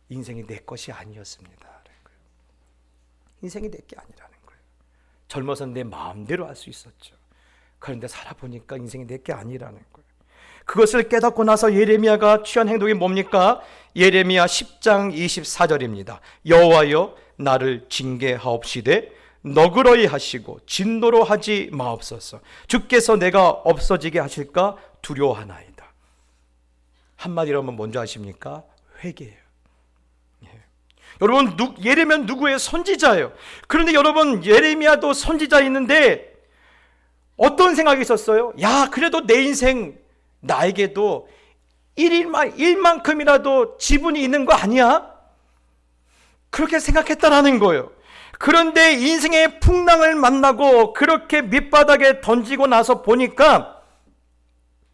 S1: 인생이 내 것이 아니었습니다. 인생이 내 게 아니라는 거예요. 젊어서 내 마음대로 할 수 있었죠. 그런데 살아보니까 인생이 내게 아니라는 거예요. 그것을 깨닫고 나서 예레미야가 취한 행동이 뭡니까? 예레미야 10장 24절입니다. 여호와여 나를 징계하옵시되 너그러이 하시고 진노로 하지 마옵소서. 주께서 내가 없어지게 하실까 두려워하나이다. 한마디로 하면 뭔지 아십니까? 회개예요. 여러분, 예레미야는 누구의 선지자예요. 그런데 여러분, 예레미야도 선지자였는데 어떤 생각이 있었어요? 야, 그래도 내 인생 나에게도 일만큼이라도 지분이 있는 거 아니야? 그렇게 생각했다라는 거예요. 그런데 인생의 풍랑을 만나고 그렇게 밑바닥에 던지고 나서 보니까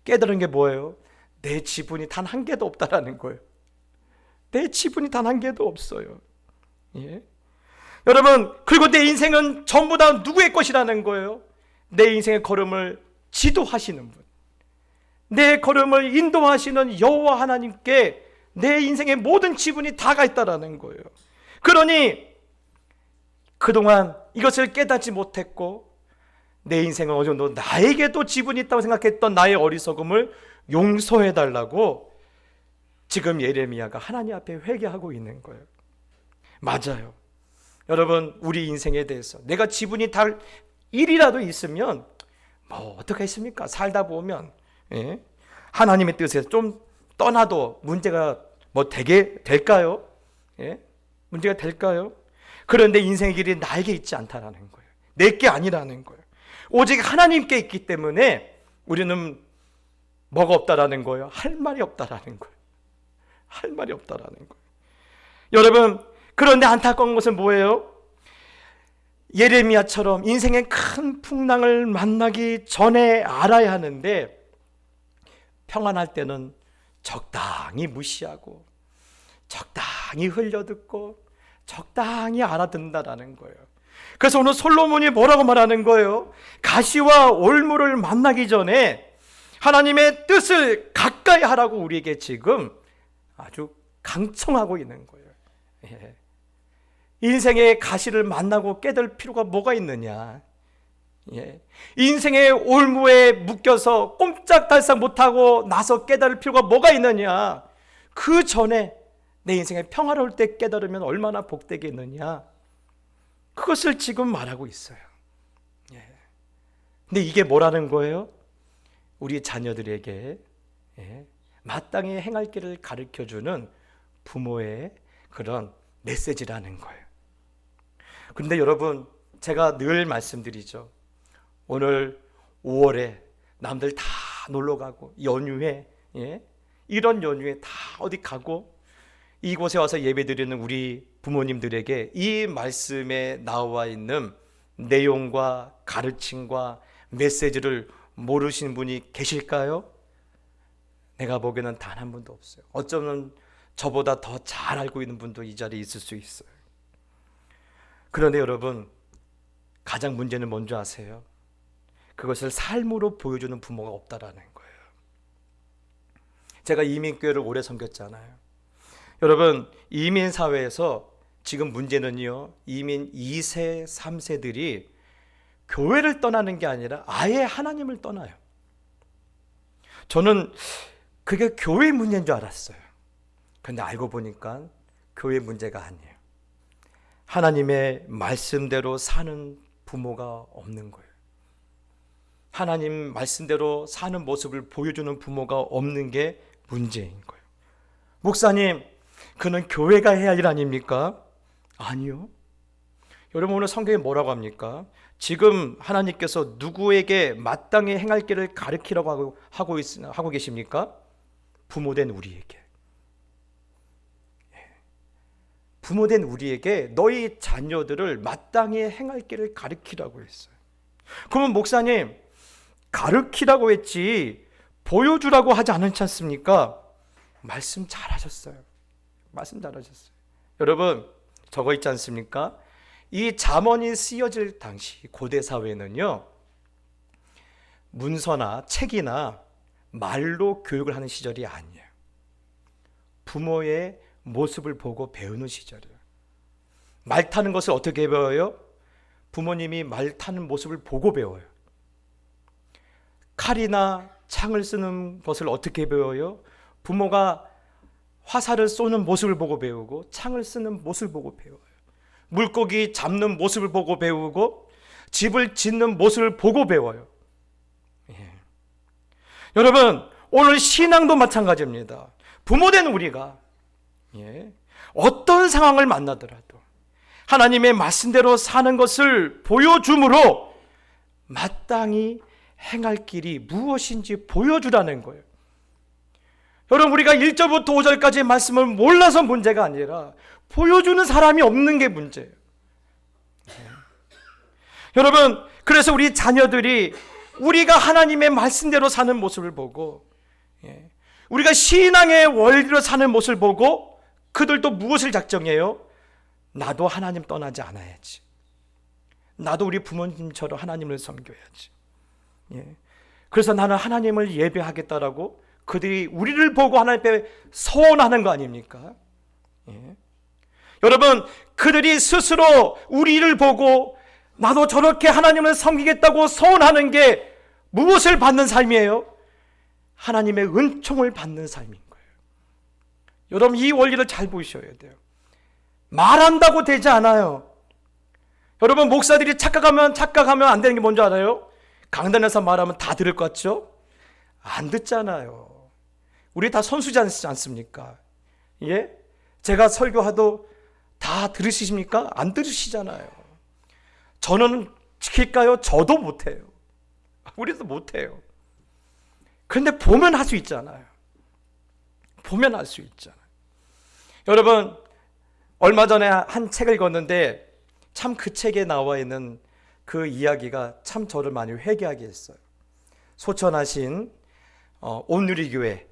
S1: 깨달은 게 뭐예요? 내 지분이 단 한 개도 없다라는 거예요. 내 지분이 단 한 개도 없어요. 예? 여러분, 그리고 내 인생은 전부 다 누구의 것이라는 거예요? 내 인생의 걸음을 지도하시는 분, 내 걸음을 인도하시는 여호와 하나님께 내 인생의 모든 지분이 다가 있다라는 거예요. 그러니 그동안 이것을 깨닫지 못했고 내 인생은 어느 정도 나에게도 지분이 있다고 생각했던 나의 어리석음을 용서해달라고 지금 예레미야가 하나님 앞에 회개하고 있는 거예요. 맞아요. 여러분, 우리 인생에 대해서 내가 지분이 달 1이라도 있으면 뭐 어떡하겠습니까? 살다 보면 하나님의 뜻에서 좀 떠나도 문제가 뭐 되게 될까요? 문제가 될까요? 그런데 인생의 길이 나에게 있지 않다라는 거예요. 내게 아니라는 거예요. 오직 하나님께 있기 때문에 우리는 뭐가 없다라는 거예요? 할 말이 없다라는 거예요. 할 말이 없다라는 거예요. 여러분, 그런데 안타까운 것은 뭐예요? 예레미야처럼 인생의 큰 풍랑을 만나기 전에 알아야 하는데 평안할 때는 적당히 무시하고 적당히 흘려듣고 적당히 알아듣는다라는 거예요. 그래서 오늘 솔로몬이 뭐라고 말하는 거예요? 가시와 올무를 만나기 전에 하나님의 뜻을 가까이 하라고 우리에게 지금 아주 강청하고 있는 거예요. 인생의 가시를 만나고 깨달을 필요가 뭐가 있느냐? 인생의 올무에 묶여서 꼼짝달싹 못하고 나서 깨달을 필요가 뭐가 있느냐? 그 전에 내 인생의 평화로울 때 깨달으면 얼마나 복되겠느냐? 그것을 지금 말하고 있어요. 근데 이게 뭐라는 거예요? 우리 자녀들에게 마땅히 행할 길을 가르쳐주는 부모의 그런 메시지라는 거예요. 그런데 여러분, 제가 늘 말씀드리죠. 오늘 5월에 남들 다 놀러 가고 연휴에 이런 연휴에 다 어디 가고 이곳에 와서 예배드리는 우리 부모님들에게 이 말씀에 나와 있는 내용과 가르침과 메시지를 모르시는 분이 계실까요? 내가 보기에는 단 한 분도 없어요. 어쩌면 저보다 더 잘 알고 있는 분도 이 자리에 있을 수 있어요. 그런데 여러분, 가장 문제는 뭔지 아세요? 그것을 삶으로 보여주는 부모가 없다라는 거예요. 제가 이민교회를 오래 섬겼잖아요. 여러분, 이민 사회에서 지금 문제는요, 이민 2세, 3세들이 교회를 떠나는 게 아니라 아예 하나님을 떠나요. 저는 그게 교회 문제인 줄 알았어요. 그런데 알고 보니까 교회 문제가 아니에요. 하나님의 말씀대로 사는 부모가 없는 거예요. 하나님 말씀대로 사는 모습을 보여주는 부모가 없는 게 문제인 거예요. 목사님, 그는 교회가 해야 할 일 아닙니까? 아니요. 여러분, 오늘 성경에 뭐라고 합니까? 지금 하나님께서 누구에게 마땅히 행할 길을 가르치라고 하고 계십니까? 부모된 우리에게. 부모된 우리에게 너희 자녀들을 마땅히 행할 길을 가르치라고 했어요. 그러면 목사님, 가르치라고 했지 보여주라고 하지 않지 않습니까? 말씀 잘하셨어요. 말씀 잘하셨어요. 여러분, 저거 있지 않습니까? 이 잠언이 쓰여질 당시 고대 사회는요, 문서나 책이나 말로 교육을 하는 시절이 아니에요. 부모의 모습을 보고 배우는 시절이에요. 말 타는 것을 어떻게 배워요? 부모님이 말 타는 모습을 보고 배워요. 칼이나 창을 쓰는 것을 어떻게 배워요? 부모가 화살을 쏘는 모습을 보고 배우고 창을 쓰는 모습을 보고 배워요. 물고기 잡는 모습을 보고 배우고 집을 짓는 모습을 보고 배워요. 예. 여러분, 오늘 신앙도 마찬가지입니다. 부모된 우리가 어떤 상황을 만나더라도 하나님의 말씀대로 사는 것을 보여줌으로 마땅히 행할 길이 무엇인지 보여주라는 거예요. 여러분, 우리가 1절부터 5절까지의 말씀을 몰라서 문제가 아니라 보여주는 사람이 없는 게 문제예요. 여러분, 그래서 우리 자녀들이 우리가 하나님의 말씀대로 사는 모습을 보고 우리가 신앙의 원리로 사는 모습을 보고 그들도 무엇을 작정해요? 나도 하나님 떠나지 않아야지. 나도 우리 부모님처럼 하나님을 섬겨야지. 그래서 나는 하나님을 예배하겠다라고 그들이 우리를 보고 하나님 앞에 서원하는 거 아닙니까? 여러분, 그들이 스스로 우리를 보고 나도 저렇게 하나님을 섬기겠다고 서원하는 게 무엇을 받는 삶이에요? 하나님의 은총을 받는 삶인 거예요. 여러분, 이 원리를 잘 보셔야 돼요. 말한다고 되지 않아요. 여러분, 목사들이 착각하면 안 되는 게 뭔지 알아요? 강단에서 말하면 다 들을 것 같죠? 안 듣잖아요. 우리 다 선수지 않습니까? 예? 제가 설교하도 다 들으십니까? 안 들으시잖아요. 저는 지킬까요? 저도 못해요. 우리도 못해요. 그런데 보면 할 수 있잖아요. 보면 할 수 있잖아요. 여러분, 얼마 전에 한 책을 읽었는데 참 그 책에 나와 있는 그 이야기가 참 저를 많이 회개하게 했어요. 소천하신 온누리교회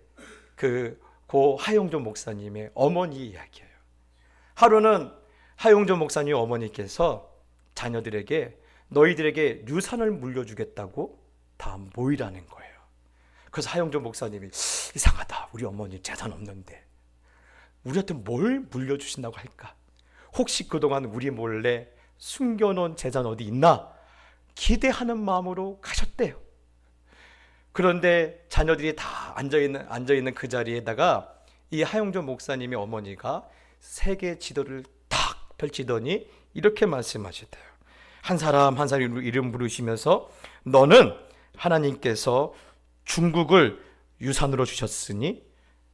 S1: 고 하용조 목사님의 어머니 이야기예요. 하루는 하용조 목사님 어머니께서 자녀들에게 너희들에게 유산을 물려주겠다고 다 모이라는 거예요. 그래서 하용조 목사님이 이상하다. 우리 어머니 재산 없는데 우리한테 뭘 물려주신다고 할까? 혹시 그동안 우리 몰래 숨겨놓은 재산 어디 있나? 기대하는 마음으로 가셨대요. 그런데 자녀들이 다 앉아있는 그 자리에다가 이 하용조 목사님의 어머니가 세계 지도를 탁 펼치더니 이렇게 말씀하시대요. 한 사람 한 사람 이름 부르시면서 너는 하나님께서 중국을 유산으로 주셨으니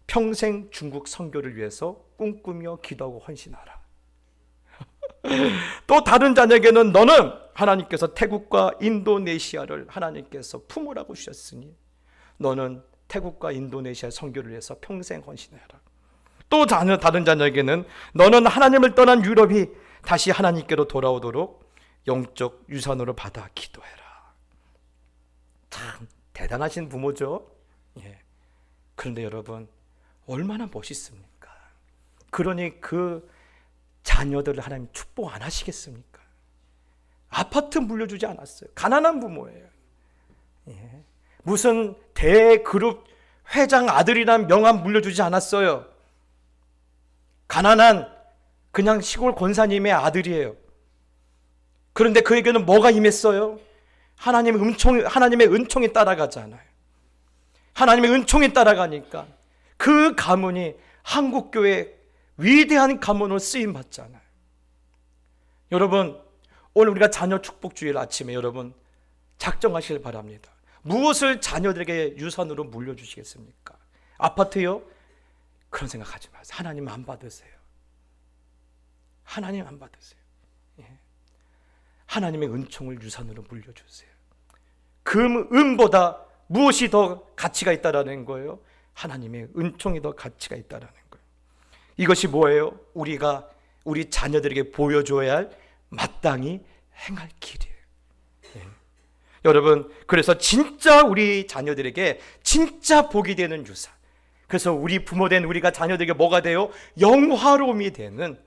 S1: 평생 중국 선교를 위해서 꿈꾸며 기도하고 헌신하라. 또 다른 자녀에게는 너는 하나님께서 태국과 인도네시아를 하나님께서 품으라고 주셨으니 너는 태국과 인도네시아 선교를 위해서 평생 헌신해라. 또 다른 자녀에게는 너는 하나님을 떠난 유럽이 다시 하나님께로 돌아오도록 영적 유산으로 받아 기도해라. 참 대단하신 부모죠. 그런데 여러분, 얼마나 멋있습니까? 그러니 그 자녀들을 하나님 축복 안 하시겠습니까? 아파트 물려주지 않았어요. 가난한 부모예요. 무슨 대그룹 회장 아들이란 명함 물려주지 않았어요. 가난한 그냥 시골 권사님의 아들이에요. 그런데 그에게는 뭐가 임했어요? 하나님의 은총이 따라가잖아요. 하나님의 은총이 따라가니까 그 가문이 한국교회 위대한 가문으로 쓰임받잖아요. 여러분, 오늘 우리가 자녀 축복주일 아침에 여러분 작정하시길 바랍니다. 무엇을 자녀들에게 유산으로 물려주시겠습니까? 아파트요? 그런 생각하지 마세요. 하나님 안 받으세요. 하나님 안 받으세요. 하나님의 은총을 유산으로 물려주세요. 금보다 무엇이 더 가치가 있다라는 거예요? 하나님의 은총이 더 가치가 있다라는 거예요. 이것이 뭐예요? 우리가 우리 자녀들에게 보여줘야 할 마땅히 행할 길이에요. 여러분, 그래서 진짜 우리 자녀들에게 진짜 복이 되는 유산, 그래서 우리 부모된 우리가 자녀들에게 뭐가 돼요? 영화로움이 되는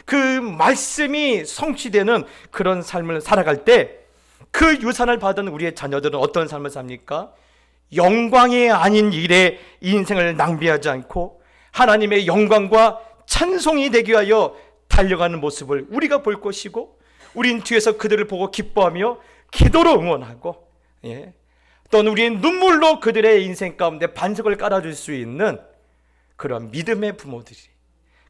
S1: 그 말씀이 성취되는 그런 삶을 살아갈 때 그 유산을 받은 우리의 자녀들은 어떤 삶을 삽니까? 영광이 아닌 일에 인생을 낭비하지 않고 하나님의 영광과 찬송이 되기 위하여 달려가는 모습을 우리가 볼 것이고, 우린 뒤에서 그들을 보고 기뻐하며 기도로 응원하고 또는 우리의 눈물로 그들의 인생 가운데 반석을 깔아줄 수 있는 그런 믿음의 부모들이,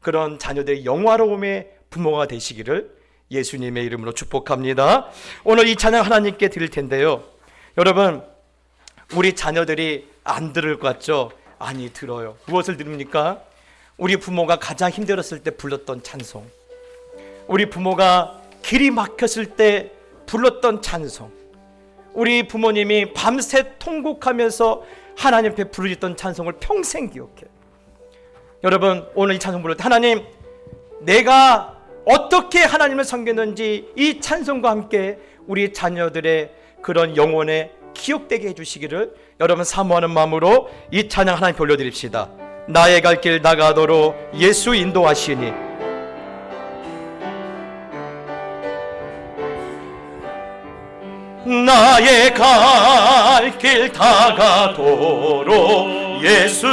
S1: 그런 자녀들의 영화로움의 부모가 되시기를 예수님의 이름으로 축복합니다. 오늘 이 찬양 하나님께 드릴 텐데요, 여러분, 우리 자녀들이 안 들을 것 같죠? 아니, 들어요. 무엇을 들습니까? 우리 부모가 가장 힘들었을 때 불렀던 찬송, 우리 부모가 길이 막혔을 때 불렀던 찬송, 우리 부모님이 밤새 통곡하면서 하나님 앞에 부르짖던 찬송을 평생 기억해요. 여러분, 오늘 이 찬송 부를 때 하나님, 내가 어떻게 하나님을 섬겼는지 이 찬송과 함께 우리 자녀들의 그런 영혼에 기억되게 해주시기를 여러분 사모하는 마음으로 이 찬양 하나님께 올려드립시다. 나의 갈 길 나가도록 예수 인도하시니. 나의 갈 길 다가도록 예수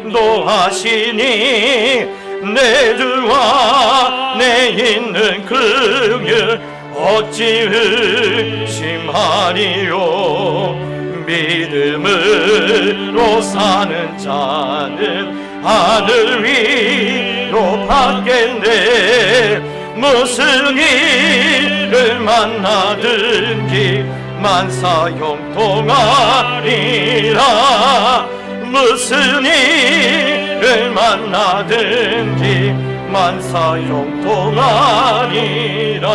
S1: 인도하시니. 내 주 안에 있는 그길 어찌 의심하리요. 믿음으로 사는 자는 하늘 위로 받겠네. 무슨 일을 만나든지 만사 형통하리라. 무슨 일을 만나든지 만사 형통하리라.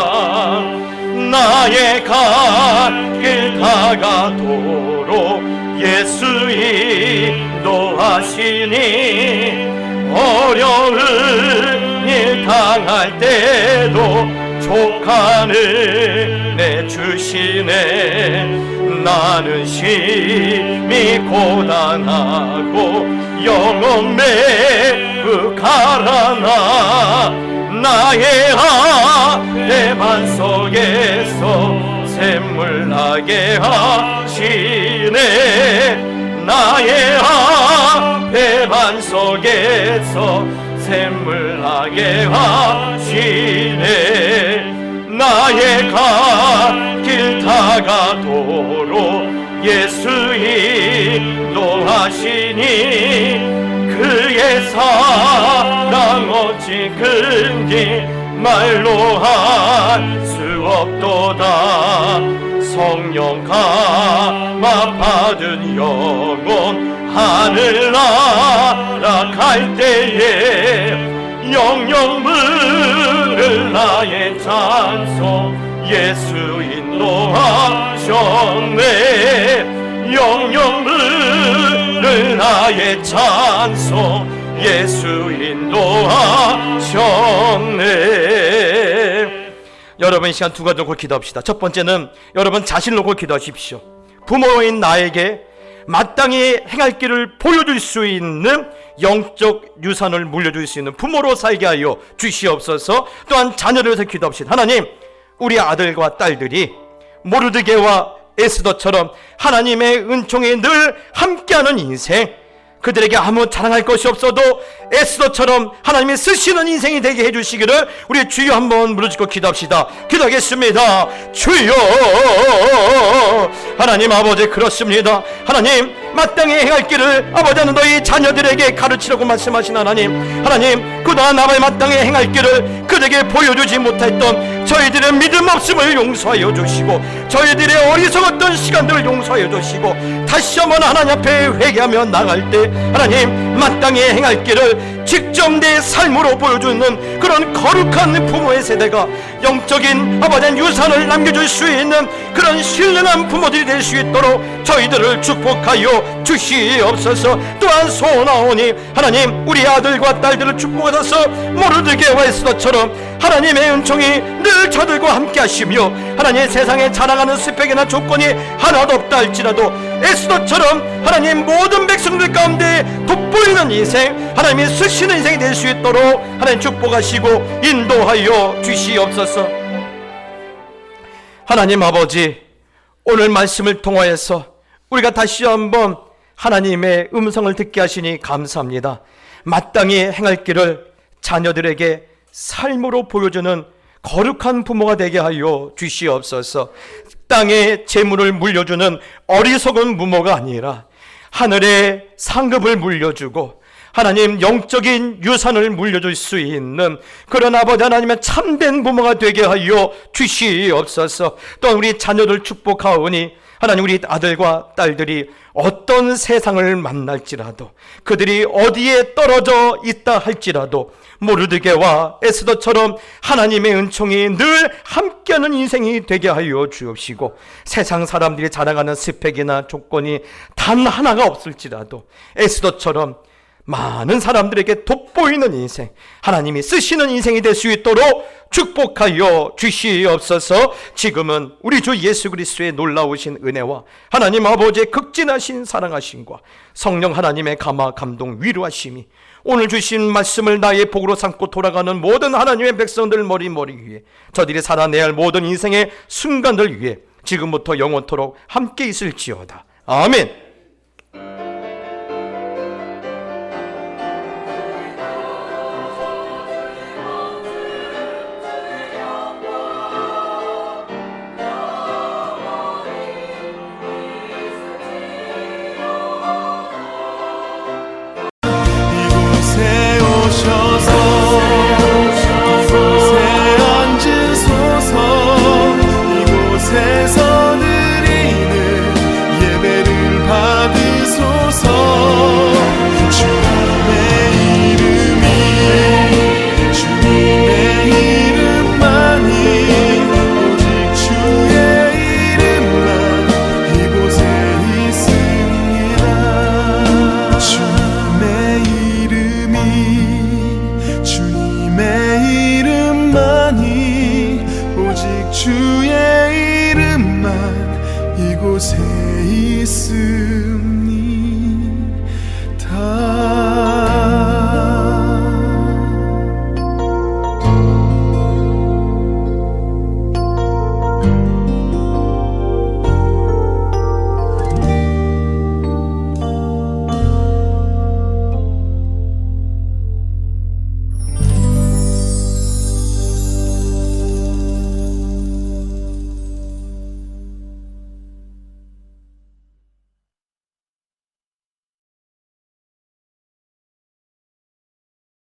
S1: 나의 갈 길 다가도록 예수 인도하시니. 어려운 일 당할 때도 족하는 내 주시네. 나는 심히 고단하고 영혼 매우 가라나. 나의 앞에 반석에서 샘물 나게 하시네. 나의 앞에 반석에서 샘물 나게 하시네. 나의 갈 길 다가도록 예수 인도하시니. 그의 사랑 어찌 큰지 말로 할 수 없도다. 성령 감화 받은 영혼 하늘나라 갈 때에 영영 부를 나의 찬송 예수 인도하셨네. 영영 부를 나의 찬송 예수 인도하셨네. 여러분, 이 시간 두 가지 놓고 기도합시다. 첫 번째는 여러분 자신을 놓고 기도하십시오. 부모인 나에게 마땅히 행할 길을 보여줄 수 있는 영적 유산을 물려줄 수 있는 부모로 살게 하여 주시옵소서. 또한 자녀를 위해서 기도합시다. 하나님, 우리 아들과 딸들이 모르드게와 에스더처럼 하나님의 은총에 늘 함께하는 인생, 그들에게 아무 자랑할 것이 없어도 에스더처럼 하나님이 쓰시는 인생이 되게 해주시기를 우리 주여 한번 무릎짓고 기도합시다. 기도하겠습니다. 주여, 하나님 아버지, 그렇습니다. 하나님, 마땅히 행할 길을 아버지 하는 너희 자녀들에게 가르치라고 말씀하신 하나님, 그동안 아버지 마땅히 행할 길을 그들에게 보여주지 못했던 저희들의 믿음 없음을 용서하여 주시고, 저희들의 어리석었던 시간들을 용서하여 주시고, 다시 한번 하나님 앞에 회개하며 나갈 때 하나님, 마땅히 행할 길을 직접 내 삶으로 보여주는 그런 거룩한 부모의 세대가 영적인 아버지 유산을 남겨줄 수 있는 그런 신령한 부모들이 될 수 있도록 저희들을 축복하여 주시옵소서. 또한 소원하오니 하나님, 우리 아들과 딸들을 축복하셔서 모르드게와 에스더처럼 하나님의 은총이 늘 저들과 함께 하시며, 하나님 세상에 자랑하는 스펙이나 조건이 하나도 없다 할지라도 에스더처럼 하나님 모든 백성들 가운데 돋보이는 인생, 하나님이 쓰시는 인생이 될 수 있도록 하나님 축복하시고 인도하여 주시옵소서. 하나님 아버지, 오늘 말씀을 통하여서 우리가 다시 한번 하나님의 음성을 듣게 하시니 감사합니다. 마땅히 행할 길을 자녀들에게 삶으로 보여주는 거룩한 부모가 되게 하여 주시옵소서. 땅의 재물을 물려주는 어리석은 부모가 아니라 하늘의 상급을 물려주고 하나님 영적인 유산을 물려줄 수 있는 그런 아버지 하나님의 참된 부모가 되게 하여 주시옵소서. 또한 우리 자녀들 축복하오니 하나님 우리 아들과 딸들이 어떤 세상을 만날지라도 그들이 어디에 떨어져 있다 할지라도 모르드게와 에스더처럼 하나님의 은총이 늘 함께하는 인생이 되게 하여 주옵시고 세상 사람들이 자랑하는 스펙이나 조건이 단 하나가 없을지라도 에스더처럼 많은 사람들에게 돋보이는 인생, 하나님이 쓰시는 인생이 될 수 있도록 축복하여 주시옵소서. 지금은 우리 주 예수 그리스도의 놀라우신 은혜와 하나님 아버지의 극진하신 사랑하심과 성령 하나님의 감화 감동 위로하심이 오늘 주신 말씀을 나의 복으로 삼고 돌아가는 모든 하나님의 백성들 머리 위에 저들이 살아내야 할 모든 인생의 순간들 위에 지금부터 영원토록 함께 있을지어다. 아멘.